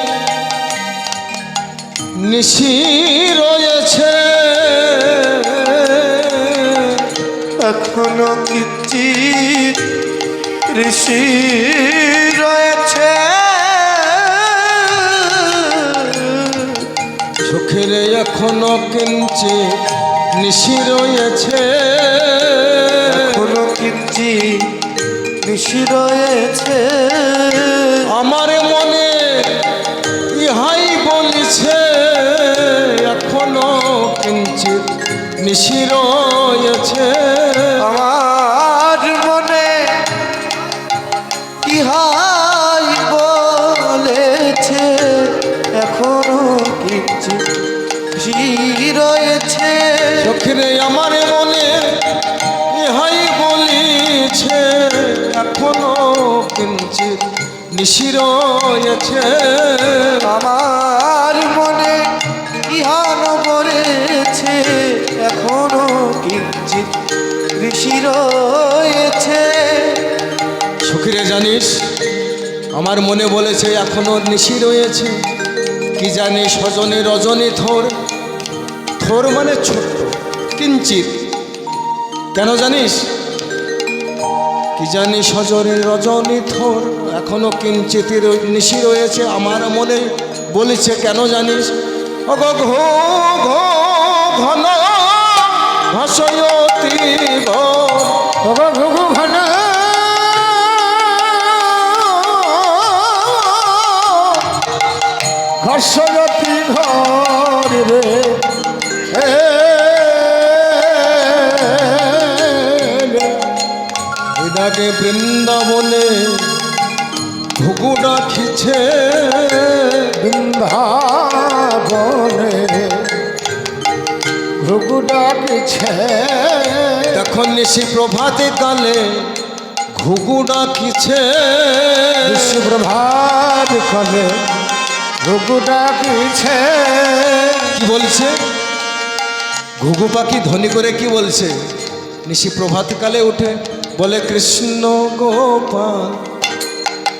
নিশি রয়েছে, এখনো কিঞ্চিত ঋষি রয়েছে, সুখের এখনো কিঞ্চিত নিশি রয়েছে, এখনো কিঞ্চিত ঋষি রয়েছে। আমার মনে ইহাই বলিছে এখনো কিঞ্চিত নিশি রয়েছে, আমার মনে ইহাই বলেছে এখনো কিঞ্চিত ঋষি রয়েছে। সখিরে আমার মনে ইহাই বলিছে এখনো কিঞ্চিত নিশি রয়েছে, আমার মনে ইহান বলেছে এখনো কিঞ্চিত ঋষি রয়েছে। সখিরে জানিস আমার মনে বলেছে এখনো নিশি রয়েছে, কি জানি সজনে রজনী থোর, থোর মানে ছোট্ট, কিঞ্চিত, কেন জানিস? কি জানি সজনে রজনী থোর এখনো কিঞ্চিত নিশি রয়েছে, আমার মনে বলেছে কেন জানিস? অগ ঘো ঘো ঘন ভাসয়তি ভগো ভগো ঘন ঘর্ষয়তি ঘর রে, এদাকে বৃন্দাবনে ঘুঘু ডাকিছে, বৃন্দাবনে ঘুঘু ডাকিছে, তখন নিশি প্রভাতে কালে ঘুঘু ডাকিছে, প্রভাত কালে ঘুঘু ডাকিছে। কি বলছে? ঘুঘু পাখি ধ্বনি করে কি বলছে? নিশি প্রভাত কালে উঠে বলে কৃষ্ণ গোপাল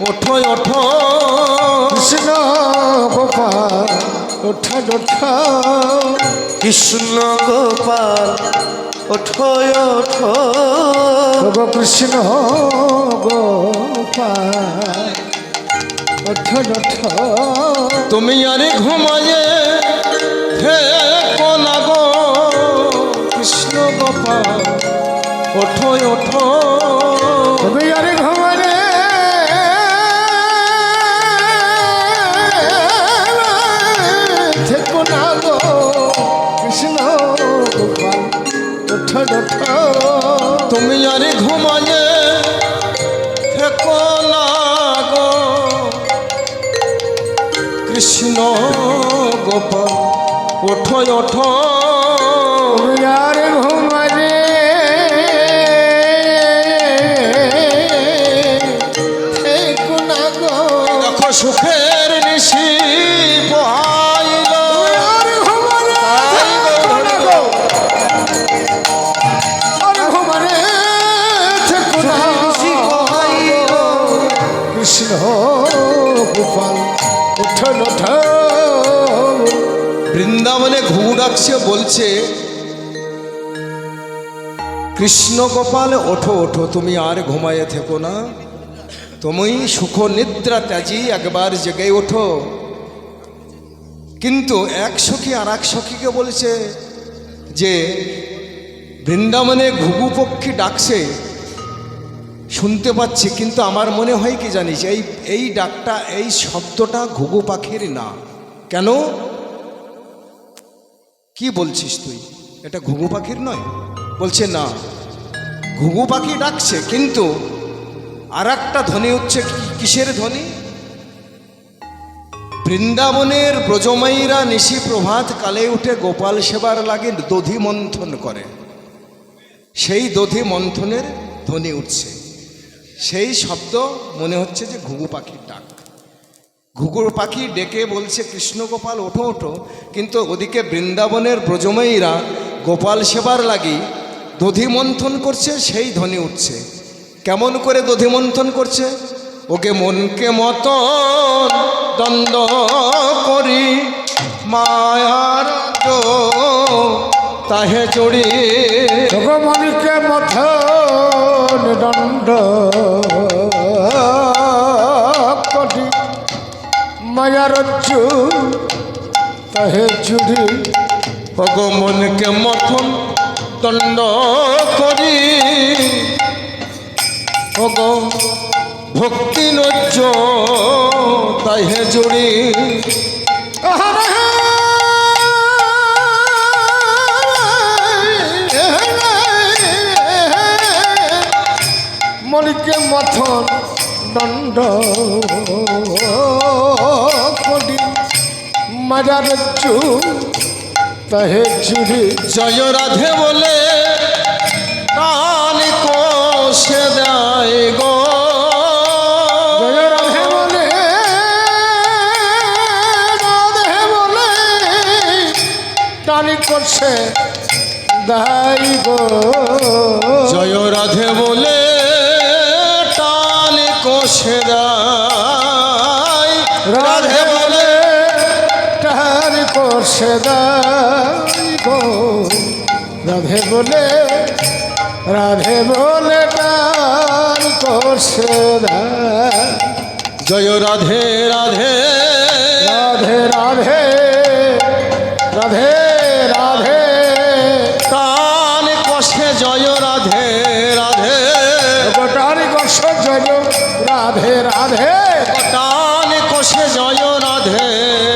ওঠো ওঠো, কৃষ্ণ গোপাল ওঠা ওঠা, কৃষ্ণ গোপাল ওঠো ওঠো, ভগ কৃষ্ণ গোপাল ওঠা ওঠা। তুমি আরে ঘুমায়ে হে কোনা গো কৃষ্ণ গোপাল ওঠো ওঠো, তুমি আরে ঘুমারে থেকো না গো কৃষ্ণ গোপাল ওঠা ওঠা, তুমি আরে ঘুমায়ে থেকো না গো কৃষ্ণ গোপাল ওঠো ওঠো, তুমি আরে ঘুমারে থেকো না গো, দেখো সুখের নিশি পোহাইল, আরে ঘুমারে থেকো না গো, আরে ঘুমারে থেকো না গো কৃষ্ণ গোপাল ওঠা ওঠা। বৃন্দাবনে ঘুঘু ডাকছে বলছে কৃষ্ণ গোপাল ওঠো ওঠো, তুমি আর ঘুমায়ে থেকো না, তুমি সুখ নিদ্রা ত্যাজি একবার জেগে ওঠো। কিন্তু এক সখী আর এক সখীকে বলছে যে বৃন্দাবনে ঘুঘু পক্ষী ডাকছে শুনতে পাচ্ছি, কিন্তু আমার মনে হয় কি জানিস এই ডাকটা এই শব্দটা ঘুঘু পাখির না। কেন? কি বলছিস তুই? এটা ঘুঘু পাখির নয়? বলছে না, ঘুঘু পাখি ডাকছে, কিন্তু আর একটা ধ্বনি হচ্ছে কিসের ধ্বনি? বৃন্দাবনের ব্রজমাইরা নিশি প্রভাত কালে উঠে গোপাল সেবার লাগে দধি মন্থন করে, সেই দধি মন্থনের ধ্বনি উঠছে, সেই শব্দ মনে হচ্ছে যে ঘুঘু পাখির ডাক। ঘুঘু পাখি ডেকে বলছে কৃষ্ণ গোপাল ওঠো ওঠো, কিন্তু ওদিকে বৃন্দাবনের ব্রজময়ীরা গোপাল সেবার লাগি দধি মন্থন করছে, সেই ধ্বনি উঠছে। কেমন করে দধি মন্থন করছে? ওকে মনকে মতন দ্বন্দ্ব করি মায়ার তাহে জড়ি ভগবানকে মথন দণ্ড করি মায়ার তাহে জুড়ি ওগো মনকে মথন দণ্ড করি ওগো ভক্তি নজ্জ তাহে জড়ি মনকে মথন দণ্ড করি মায়ার তাহে জুড়ি জয় রাধে বলে কান কোষে দেয় গো জয় রাধে বলে টানি করছে দাই গো জয় রাধে বলে টান কোষে দেয় রাধে বলে টানি করছে দাই গো রাধে বলে টানি করছে দাই জয় রাধে রাধে রাধে রাধে রাধে রাধে টান কোষে জয় রাধে রাধে গোটারি কষ জয় রাধে রাধে টান কোষে জয় রাধে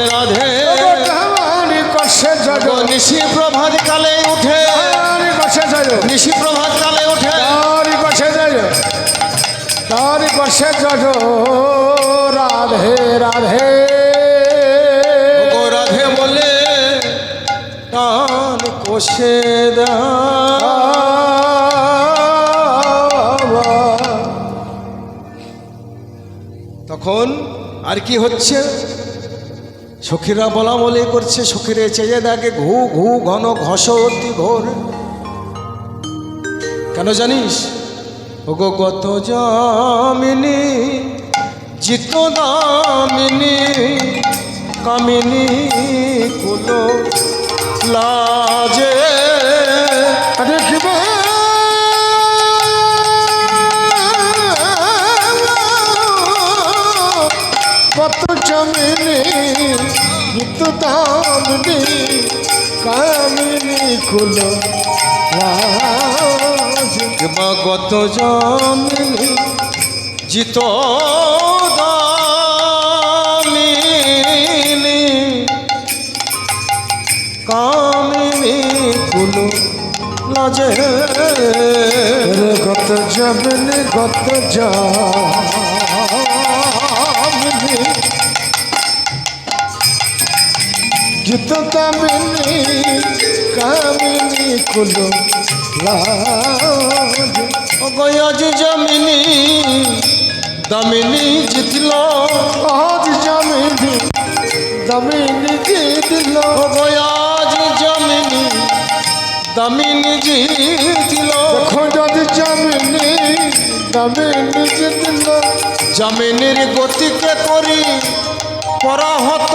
রাধে গোটারি কষে জয় নিশি প্রভাত কালে উঠে তারি কষে জয় নিশি প্রভাত কালে উঠে তারি কষে জয় তারি কষে জয় রাধে রাধে ও রাধে বলে টান কোষে তখন আর কি হচ্ছে সখীরা বলা বলে করছে সখীরে চেয়ে দেখে ঘু ঘু ঘন ঘস অতি ঘোর কেন জানিস ওগো গত জামিনী জিত দামিনী কামিনী কুলো লাজে দেখিব কত জমিনি নিত দামিনী কামিনী কুলো কিংবা গত জামিনী জিত দামিনী কামিনী কুলো লাজে গত জমিনি গত জামিনী জিত দামিনী কামিনী কুলো গয়াজ জামিনী দামিনী জিতল আজ জামিনী দামিনী জিতল গয়াজ জামিনী দামিনী জিতল খোঁজ জামিনী দামিনী জিতল জামিনীর গতিকে করি পরাহত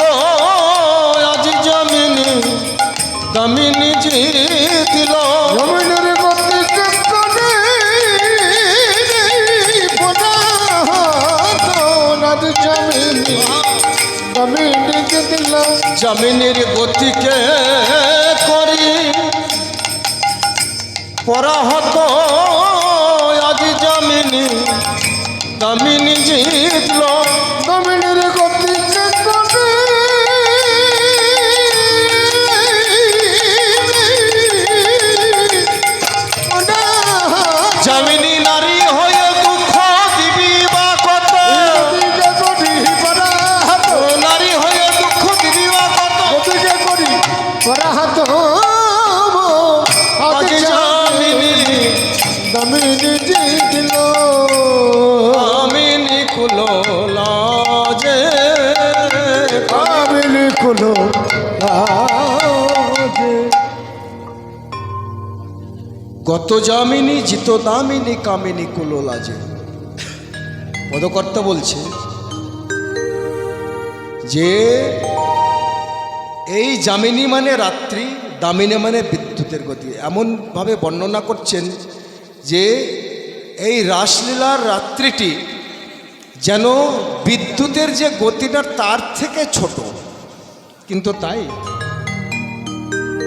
আজ জামিনী দামিনী জিতল জমিনের গতি করে আজ জামিনী দামিনী জিতল জামিনীর গতিকে করি পরাহত আজ জামিনী দামিনী জিতল দামিনীর গতি করে জামিনী নারী হয়ে দুঃখ দিবি বা কত নারী হয়ে দুঃখ দিবি বা কত আজ জামিনী দামিনী জিতল দামিনী কুলো লাজে কামিনী কুলো গত জামিনী জিত দামিনী কামিনী কুলো লাজে পদকর্তা বলছে যে এই যামিনী মানে রাত্রি, দামিনী মানে বিদ্যুতের গতি, এমনভাবে বর্ণনা করছেন যে এই রাসলীলার রাত্রিটি যেন বিদ্যুতের যে গতিটা তার থেকে ছোট, কিন্তু তাই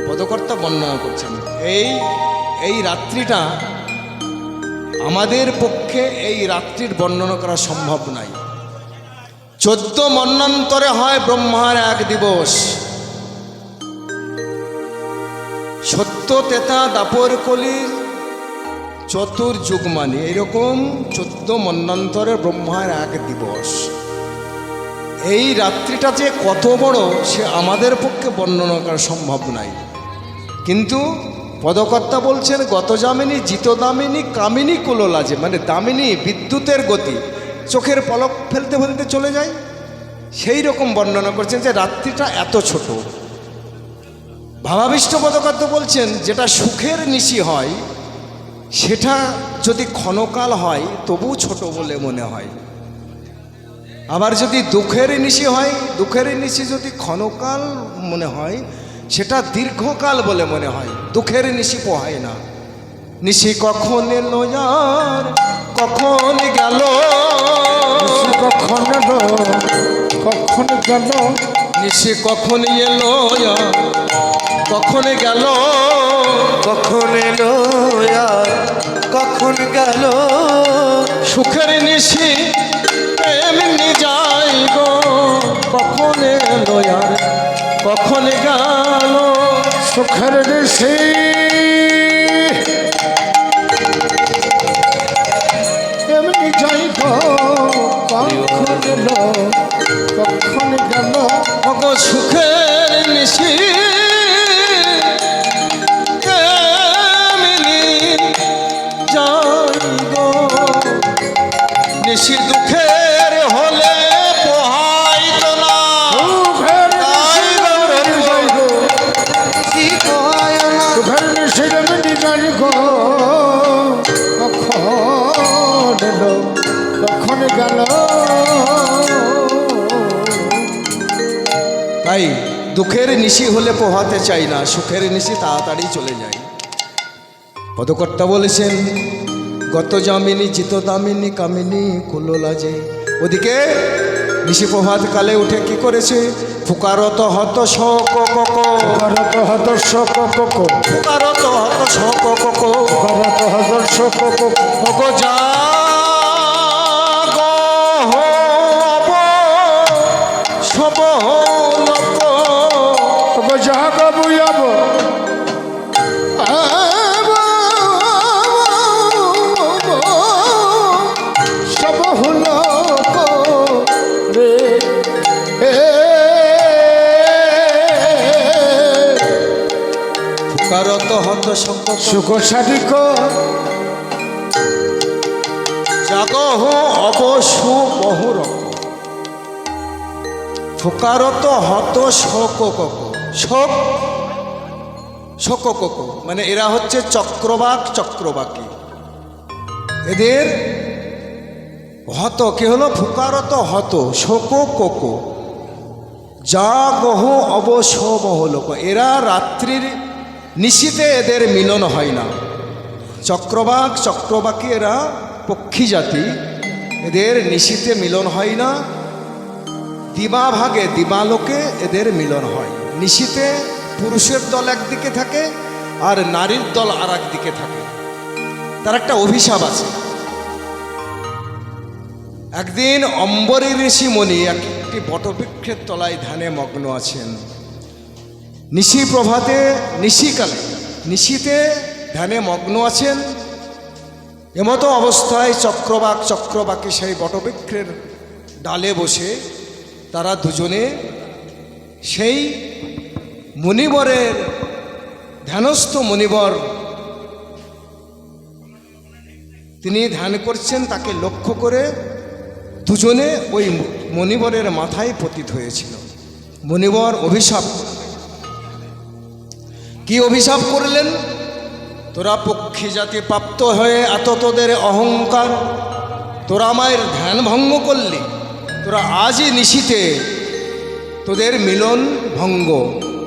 পদকর্তা বর্ণনা করছেন এই রাত্রিটা আমাদের পক্ষে এই রাত্রির বর্ণনা করা সম্ভব নয়। 14 মন্বন্তরে হয় ব্রহ্মার এক দিবস, সত্য তেতা দাপর কলি চতুর্যুগ মানে এরকম 14 মন্বন্তরে ব্রহ্মার এক দিবস। এই রাত্রিটা যে কত বড় সে আমাদের পক্ষে বর্ণনা করা সম্ভব নয়, কিন্তু পদকর্তা বলছেন গত যামিনী জিত দামিনী কামিনী কুললাজে, মানে দামিনী বিদ্যুতের গতি, চোখের পলক ফেলতে ফেলতে চলে যায়, সেই রকম বর্ণনা করছেন যে রাত্রিটা এত ছোট। ভাবাবিষ্ট পদকর্তা বলছেন যেটা সুখের নিশি হয় সেটা যদি ক্ষণকাল হয় তবু ছোট বলে মনে হয়, আবার যদি দুঃখের নিশি হয়, দুঃখের নিশি যদি ক্ষণকাল মনে হয় সেটা দীর্ঘকাল বলে মনে হয়, দুঃখের নিশি পোহায় না। নিশি কখন এলো আর কখন গেল, কখন এলো কখন গেল, নিশি কখন এলো আর কখন গেল, কখন এলো আর কখন গেল, সুখের নিশি এমনি যাই গো, কখন এলো আর কখন গেল, সুখের নিশি এমনি যাই গো, কখন এলো কখন গেল, ওগো সুখের নিশি এমনি যাই গো, নিশি দুঃখের হলে পোহাইতো না, সুখের নিশি এমনি যাই গো, কি কয় না, সুখের নিশি এমনি যাই গো, কখন এলো কখন গেল। তাই দুঃখের নিশি হলে পোহাতে চাই না, সুখের নিশি তাড়াতাড়ি চলে যায়। পদকর্তা বলেছেন গত যামিনী জিত দামিনী কামিনী কুললাজে, ওদিকে নিশি প্রভাত কালে উঠে কি করেছে, ফুকারত হত শক কক, ভারত হদর্শ কক, ফুকারত হত শক কক, ভারত হদর্শ কক, ওগো জাগ হব সব লোক, জাগ বুয়াব সব হলো রে, ফুকারত হত শক সুখ সাধিক জাগহ অবশু বহুরক, ফুকারত হত শক কক, শোক শোক কক মানে এরা হচ্ছে চক্রবাক চক্রবাকী, এদের হত কি হলো, ফুকারত হত শোক কক জাগহ অবশ বহুলোক, এরা রাত্রির নিশীতে এদের মিলন হয় না। চক্রবাক চক্রবাকী এরা পক্ষী জাতি, এদের নিশীতে মিলন হয় না, দিবাভাগে দিবালোকে এদের মিলন হয়। নিশীতে পুরুষের দল একদিকে থাকে আর নারীর দল আর একদিকে থাকে, তার একটা অভিশাপ আছে। একদিন অম্বরী ঋষি মুনি একটি বটবৃক্ষের তলায় ধ্যানে মগ্ন আছেন, নিশি প্রভাতে নিশিকালে নিশীতে ধ্যানে মগ্ন আছেন। এমতো অবস্থায় চক্রবাক চক্রবাকী সেই বটবৃক্ষের ডালে বসে তারা দুজনে সেই মুনিবরের ধ্যানস্থ মুনিবর তিনি ধ্যান করছেন, তাকে লক্ষ্য করে দুজনে ওই মুনিবরের মাথায় পতিত হয়েছিল। মুনিবর অভিশাপ, কি অভিশাপ করলেন, তোরা পক্ষী জাতি প্রাপ্ত হয়ে এত তোদের অহংকার, তোরা মায়ের ধ্যান ভঙ্গ করলি, তোরা আজই নিশীতে তোদের মিলন ভঙ্গ।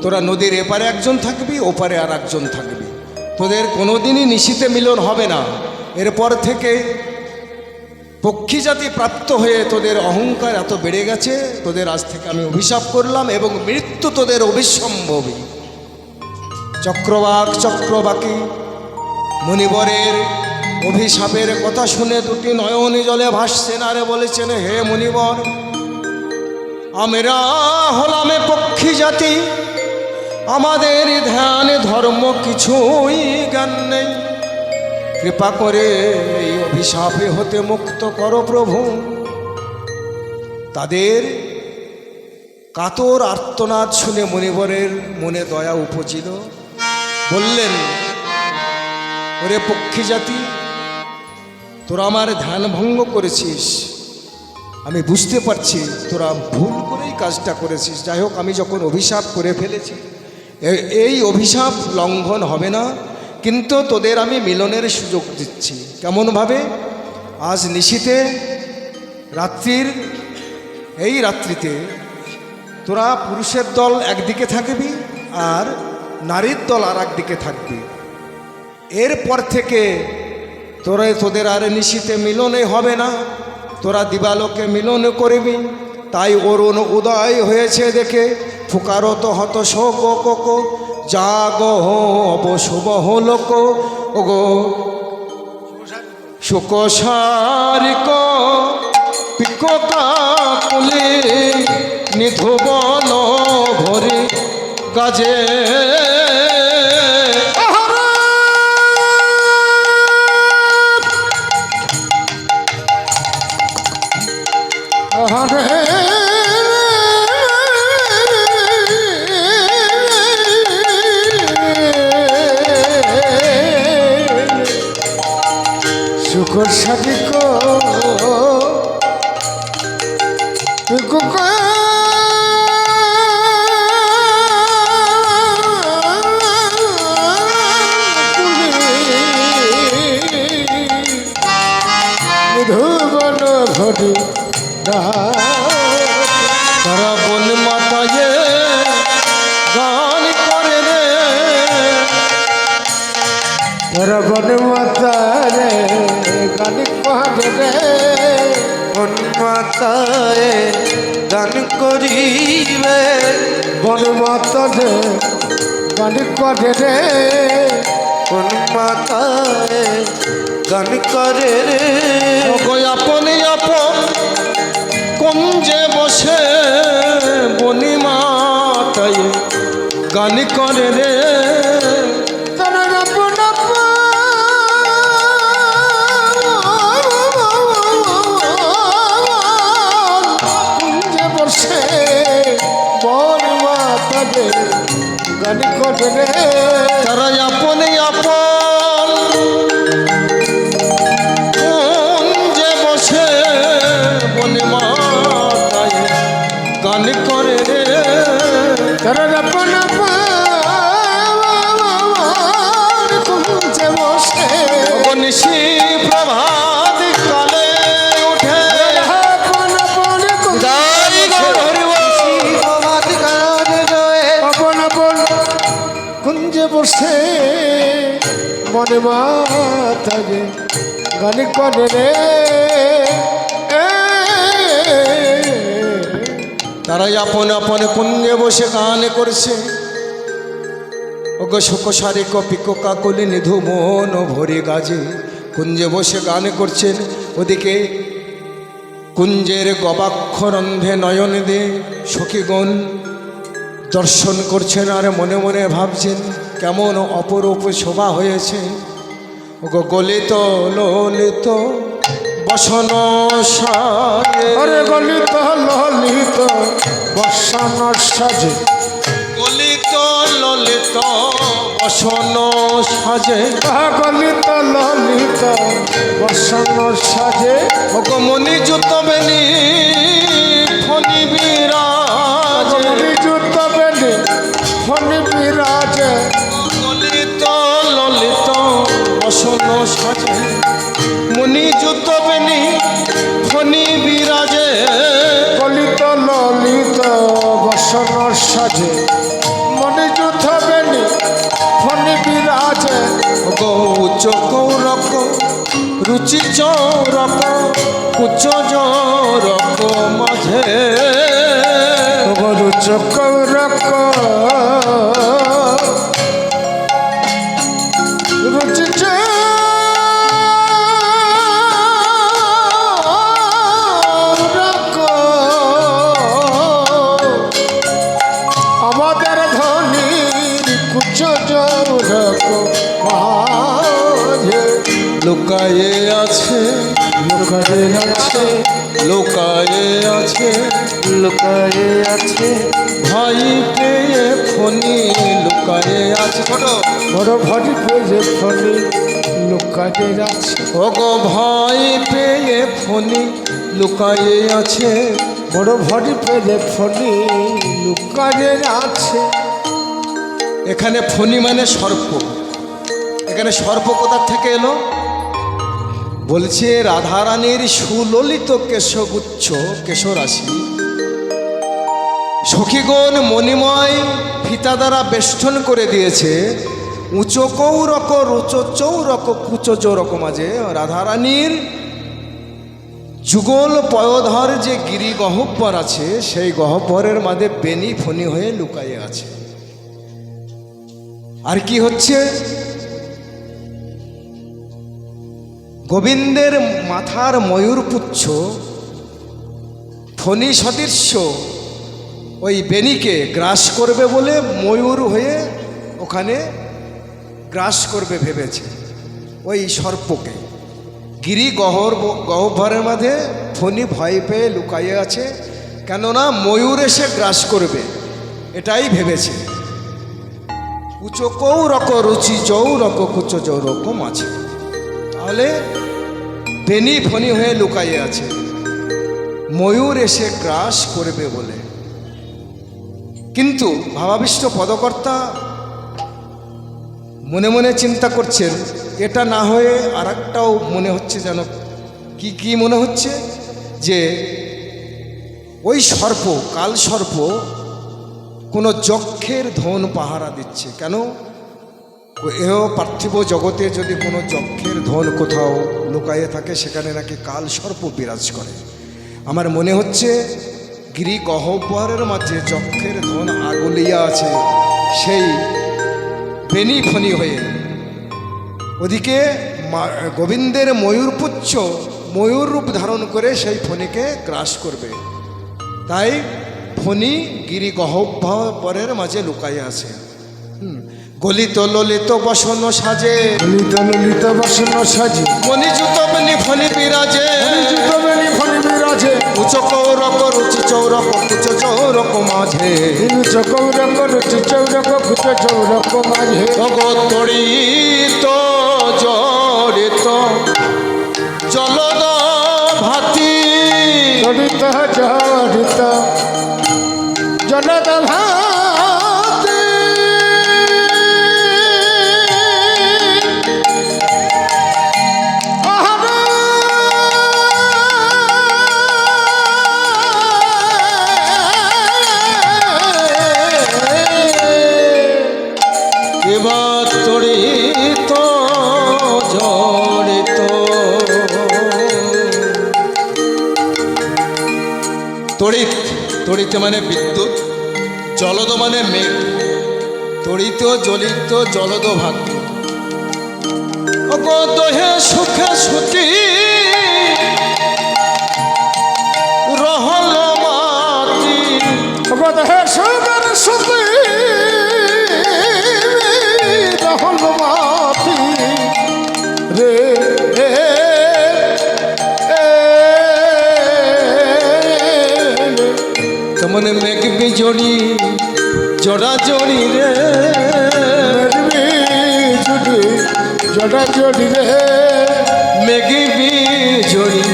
তোরা নদীর এপারে একজন থাকবি, ওপারে আর একজন থাকবি, তোদের কোনোদিনই নিশীতে মিলন হবে না। এরপর থেকে পক্ষী জাতি প্রাপ্ত হয়ে তোদের অহংকার এত বেড়ে গেছে, তোদের আজ থেকে আমি অভিশাপ করলাম এবং মৃত্যু তোদের অবিসম্ভবী। চক্রবাকী মুনিবরের অভিশাপের কথা শুনে দুটি নয়ন জলে ভাসছেন আর বলেছেন, হে মুনিবর, আমরা হলাম পক্ষী জাতি, আমাদের ধ্যান ধর্ম কিছুই জ্ঞান নেই, কৃপা করে এই অভিশাপে হতে মুক্ত করো প্রভু। তাদের কাতর আর্তনাদ শুনে মুনিবরের মনে দয়া উপজিল। বললেন, ওরে পক্ষী জাতি, তোরা আমার ধ্যান ভঙ্গ করেছিস, আমি বুঝতে পারছি তোরা ভুল করেই কাজটা করেছিস। যাই হোক, আমি যখন অভিশাপ করে ফেলেছি, এই অভিশাপ লঙ্ঘন হবে না, কিন্তু তোদের আমি মিলনের সুযোগ দিচ্ছি। কেমনভাবে? আজ নিশীতে এই রাত্রিতে তোরা পুরুষের দল একদিকে থাকবি আর নারীর দল আর একদিকে থাকবি। এরপর থেকে তোদের আর নিশীতে মিলনে হবে না, তোরা দিবালোকে মিলন করবি। তাই অরুণ উদয় হয়েছে দেখে ফুকারত হত শোক জাগ অবশুভ লোক, ওগো শোকসারিক পিককাকুলে নিধুবন ভরে গাজে। শুকর সাদিক ধুবন ভরি তারা বন মাতায়ে গান করে রে, তারা বন মাতা রে গান করে রে, কোন মাতায় গান করিবে, বন মাতা রে গান করে রে, কোন মাতায় গান করে রে। ওগো আপনি আপন কুঞ্জে বসে বনি মাতায়ে গান করে রে, তারা আপন কুঞ্জে বসে বন মাতা রে গান করে রে, তারা আপনি আপন কুঞ্জে বসে বনি মাতায়ে গান করে রে, তারা আপন কুঞ্জে বসে নিশি প্রভাত কালে উঠে আপন প্রভাত কালে রয়ে আপন কুঞ্জে বসে মনে মাতাগে গান করে রে, তারাই আপন আপন কুঞ্জে বসে গান করছে। ওগো শোকসারিক পিককাকুলে নিধু মন ভরে গাজে, কুঞ্জে বসে গান করছেন। ওদিকে কুঞ্জের গবাক্ষরন্ধে নয়ন দে সখীগণ দর্শন করছেন আর মনে মনে ভাবছেন কেমন অপরূপ শোভা হয়েছে। ওগো গলিত ললিত বসন সাজে, আরে গলিত ললিত বসান সাজে, গলিত ললিত বসন সাজে, গলিত ললিত বসান সাজে, ওগো মনি জুত বেনি ফণি বিরাজে, নিযুক্ত বেনি ফণি বিরাজে, গলিত ললিত বসন সাজে, মনি জুত বেনি বসন সাজে মনে যুদ্ধ বেনি ফণি বিরাজে গৌচ কৌরক রুচি চৌরক কুচ জরক মাঝে গরু চকরক রুচি চকরক আমাদের ধনির কুচ জরক মাঝে লুকায়ে আছে লোকারে আছে লুকায়ে আছে লুকায়ে আছে ভাই পেয়ে ফণি লুকায়ে আছে ছোট বড় ভারী পেয়ে ফণি লোকারে আছে ওগো ভাই পেয়ে ফণি লুকায়ে আছে বড় ভারী পেয়ে ফণি লোকারে আছে এখানে ফণি মানে সর্প। এখানে সর্প কোথা থেকে এলো? বলছে রাধারানীর সুললিত কেশগুচ্ছ কেশরাশি সখীগণ মণিময় ফিতা দ্বারা বেষ্টন করে দিয়েছে। উঁচো কৌরক রুচো চৌরক কুচো চৌরক মাঝে রাধারানীর যুগল পয়োধর যে গিরি গহ্বর আছে সেই গহ্বরের মাঝে বেনি ফণি হয়ে লুকায়ে আছে। আর কি হচ্ছে? গোবিন্দের মাথার ময়ূরপুচ্ছ ফণি সদৃশ্য ওই বেনিকে গ্রাস করবে বলে ময়ূর হয়ে ওখানে গ্রাস করবে ভেবেছে ওই সর্পকে। গিরি গহ্বরের মাঝে ফণি ভয় পেয়ে লুকাইয়ে আছে, কেননা ময়ূর এসে গ্রাস করবে এটাই ভেবেছে। উঁচো কৌরক রুচি চৌরক কুচো চৌরক মাছে, তাহলে বেনি ফণি হয়ে লুকাইয়ে আছে ময়ূর এসে গ্রাস করবে বলে। কিন্তু ভাবাবিষ্ট পদকর্তা মনে মনে চিন্তা করছেন, এটা না হয়ে আর একটাও মনে হচ্ছে, যেন কি মনে হচ্ছে যে ওই সর্প কাল সর্প কোনো যক্ষের ধন পাহারা দিচ্ছে। কেন? এও পার্থিব জগতে যদি কোনো যক্ষের ধন কোথাও লুকায়ে থাকে সেখানে নাকি কাল সর্প বিরাজ করে। আমার মনে হচ্ছে গিরি গহ্বরের মাঝে যক্ষের ধন আগলিয়া আছে, সেই বেনি ফণি হয়ে ওদিকে গোবিন্দের ময়ূরপুচ্ছ ময়ূর রূপ ধারণ করে সেই ফণিকে গ্রাস করবে। তাই ফণি গিরি গহ্বরের মাঝে লুকাইয়া আছে। গলিত ললিত বসন সাজে ললিত ললিত বসন সাজে মণিযুত বেনি ফণি বিরাজে যুত বেনি ফণি বিরাজে উচ্চ কৌরক রুচি চৌরক কুচ চৌরক মাঝে চকৌরক রুচি চৌরক কুচ চৌরক মাঝে তড়িত জড়িত জলদ ভাতি তড়িত জড়িত জলদ ভাতি এবার তড়িত জড়িত তড়িৎ তড়িতে মানে বিদ্যুৎ, জলদ মানে মেঘ, তড়িত জ্বলিত জলদ ভাতি দহে সুখে সুতি রহল মাতি হে সুগর সুতি রহল মাতি রে তেমন মেঘ বিজড়ি জড়া জড়ি রে জড়া জড়ি রে মেঘ বিজড়ি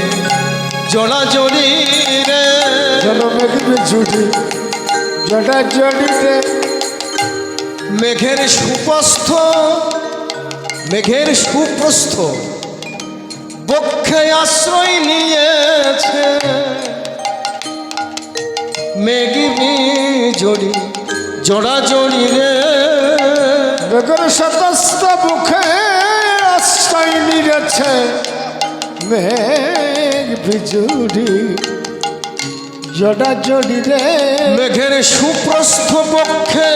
জড়া জড়ি রে জন মেঘ বিজড়ি জড়া জড়ি রে মেঘের সুপ্রস্থ মেঘের সুপ্রস্থ বক্ষে আশ্রয় নিয়েছে মেঘ জড়ি জোড়া জড়ি রে বেগর শতস্ত মুখে আশ্রয় নিয়েছে মেঘ বিজুড়ি জড়া জড়ি রে মেঘের সুপ্রস্থ পক্ষে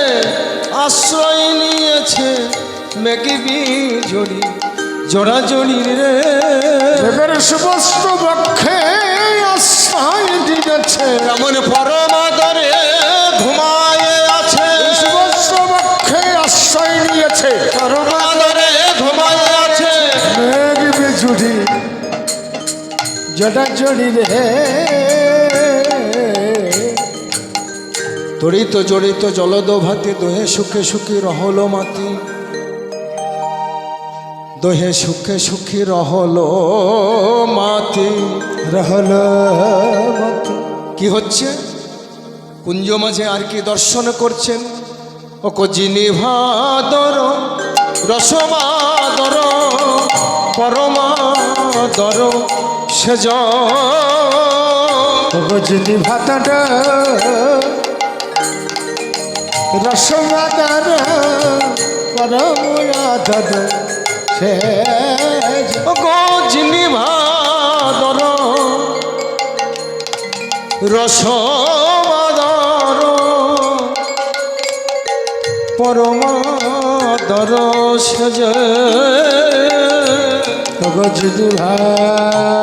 আশ্রয় নিয়েছে মেঘবি জড়ি জোড়া জড়ি রে বেগর সুবস্ত মুখে আশ্রয় নিয়েছে এমন পরমাদরে ঘুমায় আছে সুবস্ত মুখে আশ্রয় নিয়েছে পরমাদরে ঘুমায় আছে মেঘ বিজুড়ি জড়া জড়ি রে তড়িত জড়িত জলদ ভাতি দোহে সুখে সুখী রহল মাতি দোহে সুখে সুখী রহল মাতি রহল মতি কি হচ্ছে কুঞ্জ মাঝে আর কি দর্শন করছেন ও কজিনি ভাদর রসমাদর পরমাদর সেজ গজনি ভাতটা রসমাদার পরমাদার সে ও গজিনি ভাদর রসমাদর পরমাদর সেজ গজনি ভাত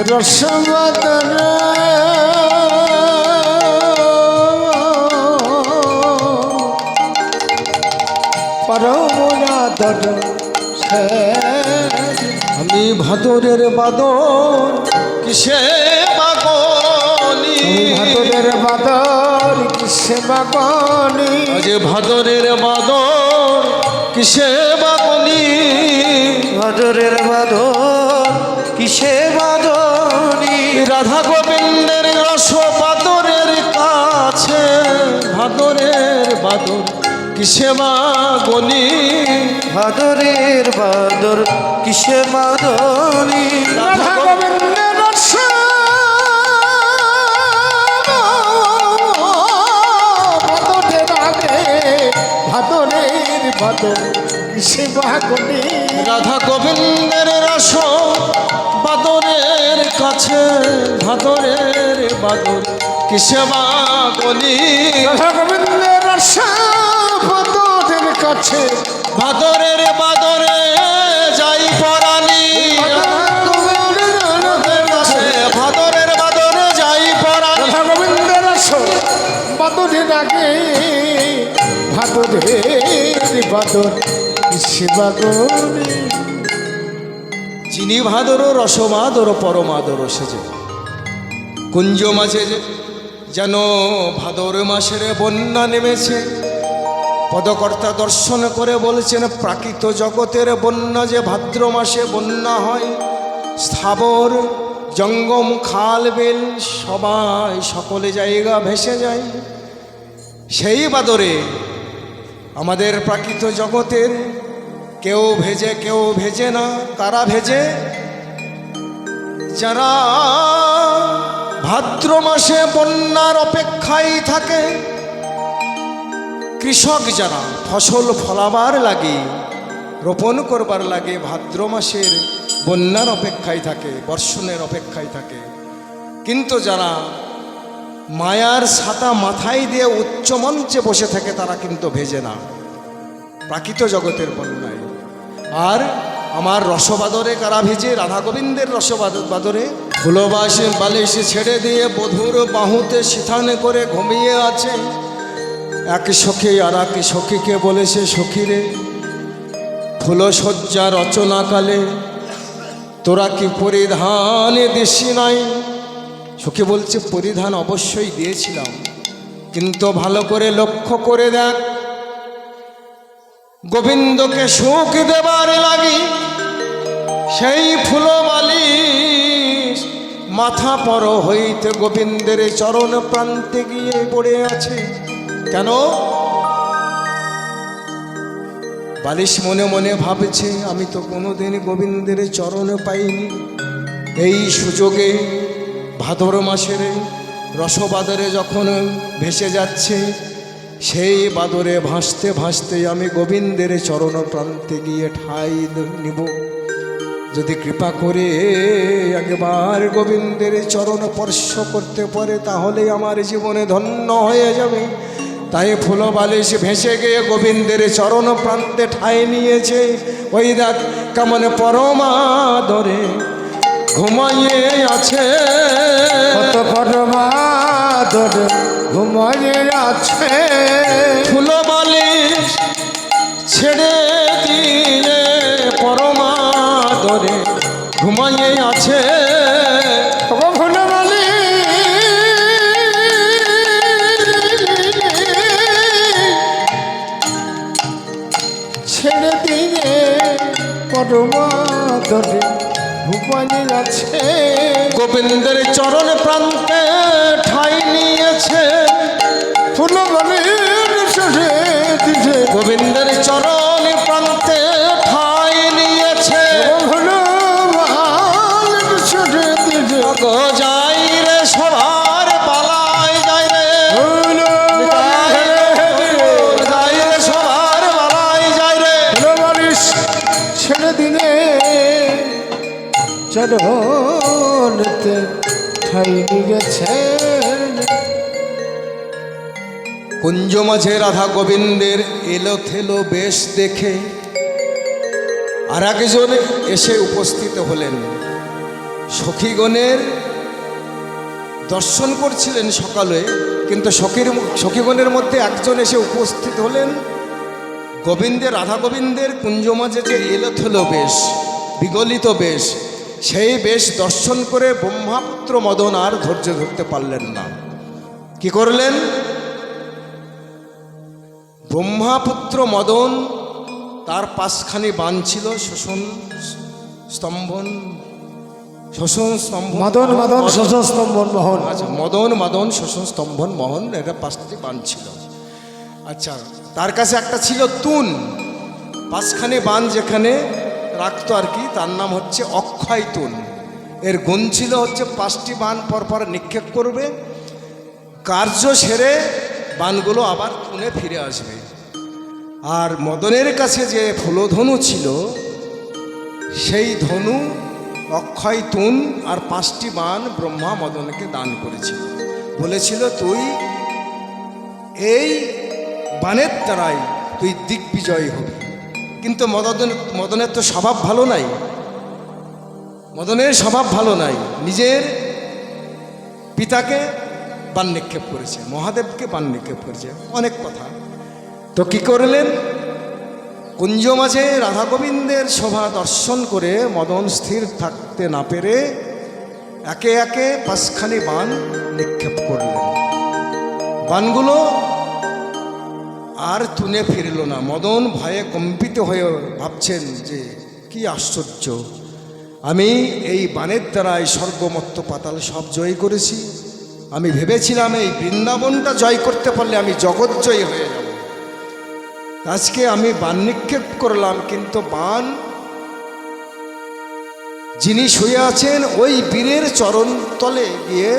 রসমাদার পরমাদার সে আমি ভাদরের বাদর কিসে বাগনি ভাদরের বাদর কিসে বাগনি আজ ভাদরের বাদর কিসে বাগনি ভাদরের বাদর কিসে বাদনি রাধা গোবিন্দের রস বাদরের কাছে ভাদরের বাদর কিসে বাগনি ভাদরের বাদর কিসে বাদনি রাধা গোবিন্দের রস ভাদরের আগে ভাদরের বাদর কিসে বাগনি রাধা গোবিন্দের রস বাদরের কাছে ভাদরের বাদর কিসে বাগনি রাধা গোবিন্দের রস ভাদরের কাছে ভাদরের বাদরে যাই পরানি ভাদরের বাদরে যাই পরানি রাধা গোবিন্দের রস বাদরের আগে ভাদরের বাদর কিসে বাগনি চিনি ভাদর রসমাদর পরমাদর সেজে কুঞ্জ মাঝে যেন ভাদর মাসের বন্যা নেমেছে পদকর্তা দর্শন করে বলছেন প্রাকৃত জগতের বন্যা যে ভাদ্র মাসে বন্যা হয় স্থাবর জঙ্গম খাল বিল সবাই সকলে জায়গা ভেসে যায় সেই বাদরে আমাদের প্রাকৃত জগতের কেউ ভেজে কেউ ভেজে না কারা ভেজে যারা ভাদ্র মাসে বন্যার অপেক্ষায় থাকে কৃষক যারা ফসল ফলাবার লাগে রোপণ করবার লাগে ভাদ্র মাসের বন্যার অপেক্ষায় থাকে বর্ষণের অপেক্ষায় থাকে কিন্তু যারা মায়ার ছাতা মাথায় দিয়ে উচ্চ মঞ্চে বসে থাকে তারা কিন্তু ভেজে না প্রাকৃত জগতের বন্যায় আর আমার রসবাদরে কারা ভেজে রাধা গোবিন্দের রসবাদরে ফুলবাসে বালিশে ছেড়ে দিয়ে বধুর বাহুতে সিথানে করে ঘুমিয়ে আছে এক সখী আর এক সখীকে বলেছে সখীরে ফুলশয্যা রচনাকালে তোরা কি পরিধান দিসি নাই সখী বলছে পরিধান অবশ্যই দিয়েছিলাম কিন্তু ভালো করে লক্ষ্য করে দেখ গোবিন্দকে সুখ দেবার লাগি সেই ফুলবালি মাথা পর হইতে গোবিন্দের চরণ প্রান্তে গিয়ে পড়ে আছে কেন বালিশ মনে মনে ভাবছে আমি তো কোনোদিন গোবিন্দের চরণ পাইনি এই সুযোগে ভাদর মাসের রসবাদরে যখন ভেসে যাচ্ছে, সেই বাদরে ভাসতে ভাসতে আমি গোবিন্দের চরণ প্রান্তে গিয়ে ঠাঁই নিব। যদি কৃপা করে একবার গোবিন্দের চরণ স্পর্শ করতে পারে, তাহলে আমার জীবনে ধন্য হয়ে যাবে। তাই ফুল বালিশ ভেসে গিয়ে গোবিন্দের চরণ প্রান্তে ঠাঁই নিয়েছে। ওই দেখ কেমন পরমাদরে ঘুমাইয়ে আছে, কত পরমাদরে ঘুমাইয়ে আছে। ফুল বালিশ ছেড়ে দিয়ে পরমাদরে ঘুমাইয়ে আছে। ফুলবালি ছেড়ে দিয়ে পরমাদরে ঘুমাইয়ে আছে। গোবিন্দের চরণ প্রান্তে ঠাঁই নিয়েছে। ফুলবালির শেষে দিছে গোবিন্দের চরণ প্রান্তে ঠাঁই নিয়েছে। ফুলবালির শেষে দিছে গো যাই রে সবার পালাই যাই রে, যাই রে সবার পালাই যাই রে। ফুলবালিশ ছেড়ে দিলে চরণতে ঠাই গেছে। কুঞ্জ মাঝে রাধা গোবিন্দের এলো থেলো বেশ দেখে আর একজন এসে উপস্থিত হলেন। সখীগণের দর্শন করছিলেন সকালে, কিন্তু সখীগণের মধ্যে একজন এসে উপস্থিত হলেন। গোবিন্দের রাধা গোবিন্দের কুঞ্জ মাঝে যে এলো থেলো বেশ, বিগলিত বেশ, সেই বেশ দর্শন করে ব্রহ্মাপুত্র মদন আর ধৈর্য ধরতে পারলেন না। কি করলেন? ব্রহ্মাপুত্র মদন, তার পাঁচখানি বাণ ছিল শোষণ স্তম্ভন, শোষণ স্তম্ভ, মদন মদন শোষণ স্তম্ভন মোহন। আচ্ছা, মদন মদন শোষণ স্তম্ভন মোহন, এটা পাঁচটি বাণ ছিল। আচ্ছা, তার কাছে একটা ছিল তুন, পাঁচখানি বাণ যেখানে রাখতো আর কি, তার নাম হচ্ছে অক্ষয় তুন। এর গুণ ছিল হচ্ছে পাঁচটি বাণ পরপর নিক্ষেপ করবে, কার্য সেরে বাণগুলো আবার তুনে ফিরে আসবে। আর মদনের কাছে যে ফুলধনু ছিল, সেই ধনু অক্ষয় তুন আর পাঁচটি বাণ ব্রহ্মা মদনকে দান করেছিল। বলেছিল তুই এই বাণের দ্বারাই তুই দিগ্বিজয় হবি। কিন্তু মদনের তো স্বভাব ভালো নাই, মদনের স্বভাব ভালো নাই। নিজের পিতাকে বাণ নিক্ষেপ করেছে, মহাদেবকে বাণ নিক্ষেপ করেছে, অনেক কথা। তো কি করলেন? কুঞ্জ মাঝে রাধা গোবিন্দের শোভা দর্শন করে মদন স্থির থাকতে না পেরে একে একে পাঁচখানি বাণ নিক্ষেপ করলেন। বাণগুলো আর তুলে ফিরল না। মদন ভয়ে কম্পিত হয়ে ভাবছেন যে কি আশ্চর্য, আমি এই বাণের দ্বারাই স্বর্গমত্ত পাতাল সব জয় করেছি। আমি ভেবেছিলাম এই বৃন্দাবনটা জয় করতে পারলে আমি জগৎজয়ী হয়ে যাব। আজকে আমি বাণ নিক্ষেপ করলাম, কিন্তু বাণ যিনি শুয়ে আছেন ওই বীরের চরণ তলে গিয়ে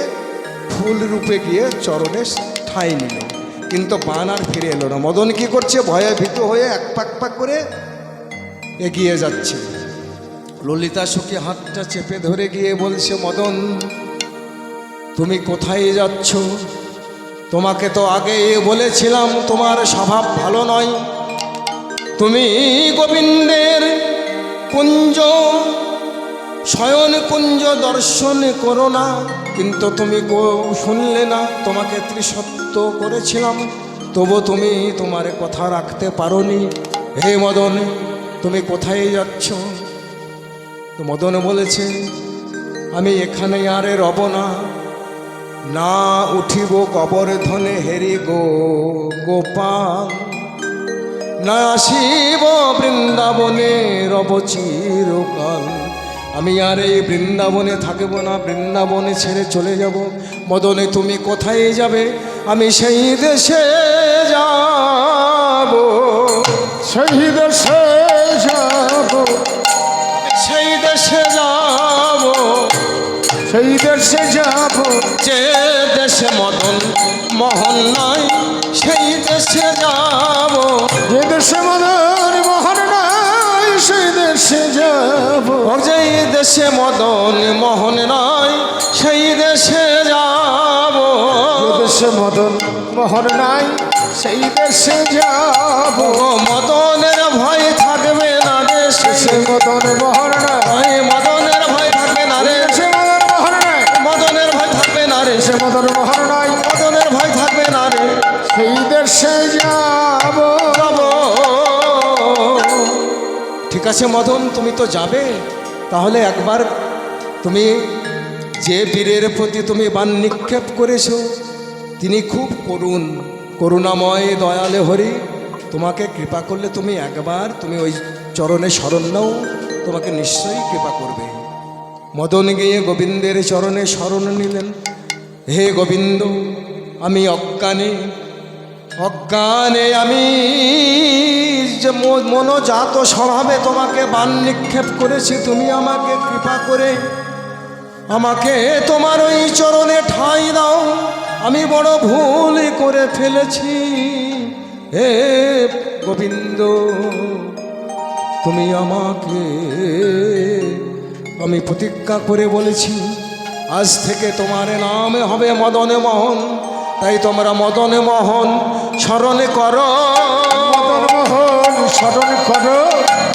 ফুল রূপে গিয়ে চরণে ঠাঁই নিল, কিন্তু বাণ আর ফিরে এলো না। মদন কি করছে? ভয়ে ভীত হয়ে এক পাক করে এগিয়ে যাচ্ছে। ললিতা সখী হাতটা চেপে ধরে গিয়ে বলছে, মদন তুমি কোথায় যাচ্ছ? তোমাকে তো আগে বলেছিলাম তোমার স্বভাব ভালো নয়, তুমি গোবিন্দের কুঞ্জ শয়ন কুঞ্জ দর্শন করো না, কিন্তু তুমি শুনলে না। তোমাকে ত্রিসত্য করেছিলাম, তবু তুমি তোমার কথা রাখতে পারোনি। হে মদন, তুমি কোথায় যাচ্ছ? তো মদন বলেছে, আমি এখানে আর রব না, না উঠিব গোবর্ধনে হেরি গোপাল, না আসিব বৃন্দাবনে রব চিরকাল। আমি আর এই বৃন্দাবনে থাকব না, বৃন্দাবনে ছেড়ে চলে যাব। মদনে তুমি কোথায় যাবে? আমি সেই দেশে যাব, সেই দেশে যাব, সেই দেশে যাব, সেই দেশে যাব যে দেশে মদন মোহন নাই সেই দেশে যাব। যে দেশে মদন মোহন নাই সেই দেশে যাব। ও যেই দেশে মদন মোহন নাই সেই দেশে যাব। যে দেশে মদন মোহন নাই সেই দেশে যাব। ও মদনের ভয় থাকবে না রে দেশে মদন মোহন নাই মদনের ভয় থাকবে না রে দেশে মদন মোহন নাই মদনের ভয় থাকবে না রে দেশে মদন মোহন নাই মদনের ভয় থাকবে না রে সেই দেশে যাব। ঠিক আছে মদন, তুমি তো যাবে, তাহলে একবার তুমি যে বীরের প্রতি তুমি বাণ নিক্ষেপ করেছো তিনি খুব করুণাময় দয়ালে হরি, তোমাকে কৃপা করলে তুমি একবার তুমি ওই চরণে শরণ নাও, তোমাকে নিশ্চয়ই কৃপা করবে। মদন গিয়ে গোবিন্দের চরণে শরণ নিলেন। হে গোবিন্দ, আমি অজ্ঞানে আমি যে মনোজাত স্বভাবে তোমাকে বাণ নিক্ষেপ করেছি, তুমি আমাকে কৃপা করে আমাকে তোমার ওই চরণে ঠাঁই দাও। আমি বড় ভুল করে ফেলেছি। হে গোবিন্দ, তুমি আমাকে, আমি প্রতিজ্ঞা করে বলেছি আজ থেকে তোমার নামে হবে মদনে মোহন। তাই তোমরা মদনে মোহন স্মরণে করো, মদন মোহন স্মরণ করো,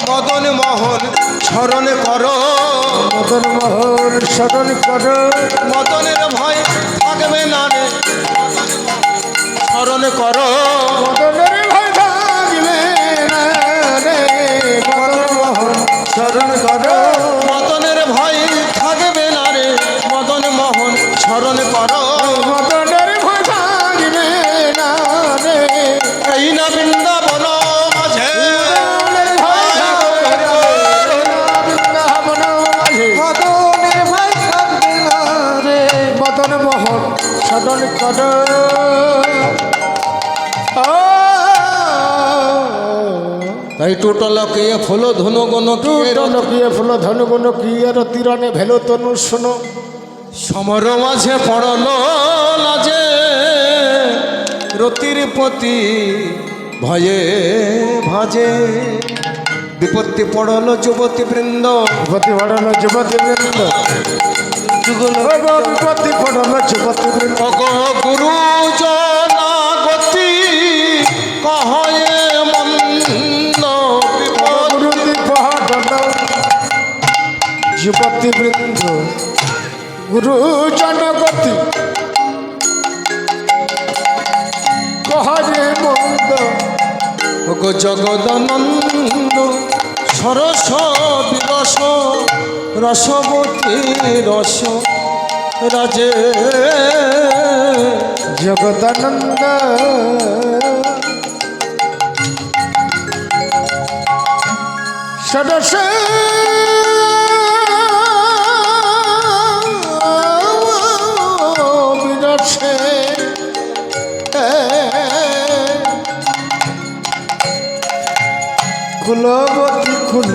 মদন মোহন স্মরণে করো, মদন মোহন স্মরণ করো। মদনের ভয় থাকবে না রে স্মরণে করো, মদনের ভয় থাকবে না রে মদন মোহন স্মরণ করো, মদনের ভয় থাকবে না রে মদন মোহন স্মরণে করো। মদনের ভয় থাকবে না রে এই না বৃন্দাবন মাঝে বৃন্দাবন মাঝে মদনের ভাই থাকবে না রে। মদন মোহন স্মরণ করো। তাই টোটলকে ফুল ধনু গণ লকিয়ে ফুল ধন গুণ কি আর তীরনে ভেলো তনু শোনো। সমর মাঝে পড়ল লাজে রতির প্রতি ভয়ে ভাজে। বিপত্তি পড়ল যুবতী বৃন্দ, যুবতী পড়ল যুবতী বৃন্দ, বিপত্তি পড়ল যুবতী বৃন্দ। গুরু জনাগতি কহয়ে মন্দ গুরুতি পড়ল যুবতী বৃন্দ, গুরু জনগতি কহরে মন্দ। জগদানন্দ সরস বিরস রসবতী রস রাজে। জগদানন্দ সদস্য বিরসে কুলবতী কুল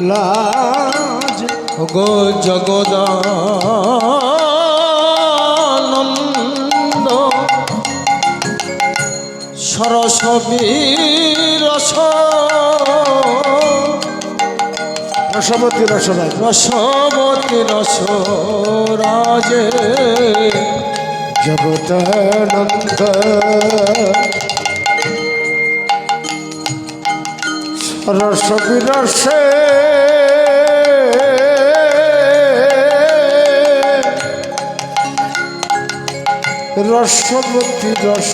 লাজ। গো জগদানন্দ সরস বিরস রসবতী রসরাজ রসবতী রস রাজে। জগদানন্দ রস বিরসে রসবতী রস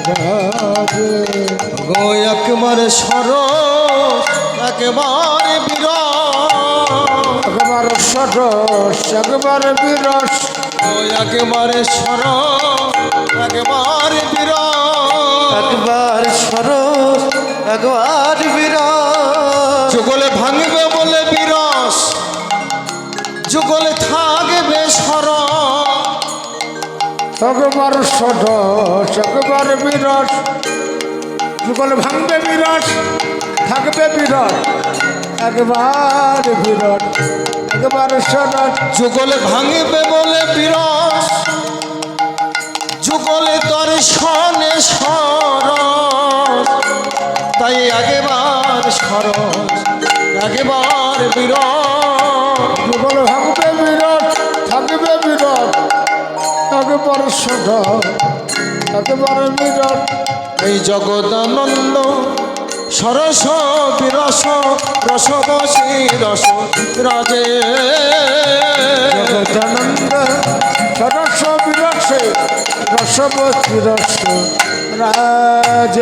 রাজে। গো একবারে সরস একেবারে বিরস, একবার সরস একবার বিরস, ও একেবারে সরস একেবারে বিরস। একবার সরস একবার বিরাট। যুগলে ভাঙবে বলে বিরস, যুগলে থাকবে সরস। একবার সরস একবার বিরস, যুগল ভাঙবে বিরস থাকবে বিরস। একবার বিরাট একবার সরস যুগলে ভাঙিবে বলে বিরস যুগলে দর্শনে সরস তাই আগেবার সরস আগেবার বিরস যুগল ভাঙবে বিরাট থাকবে বিরাট একবার সরস একবার বিরাট এই জগদানন্দ সরস বিরস রস বসি রস রাজে জগদানন্দ সরস বিরসে রসবতী রস রাজ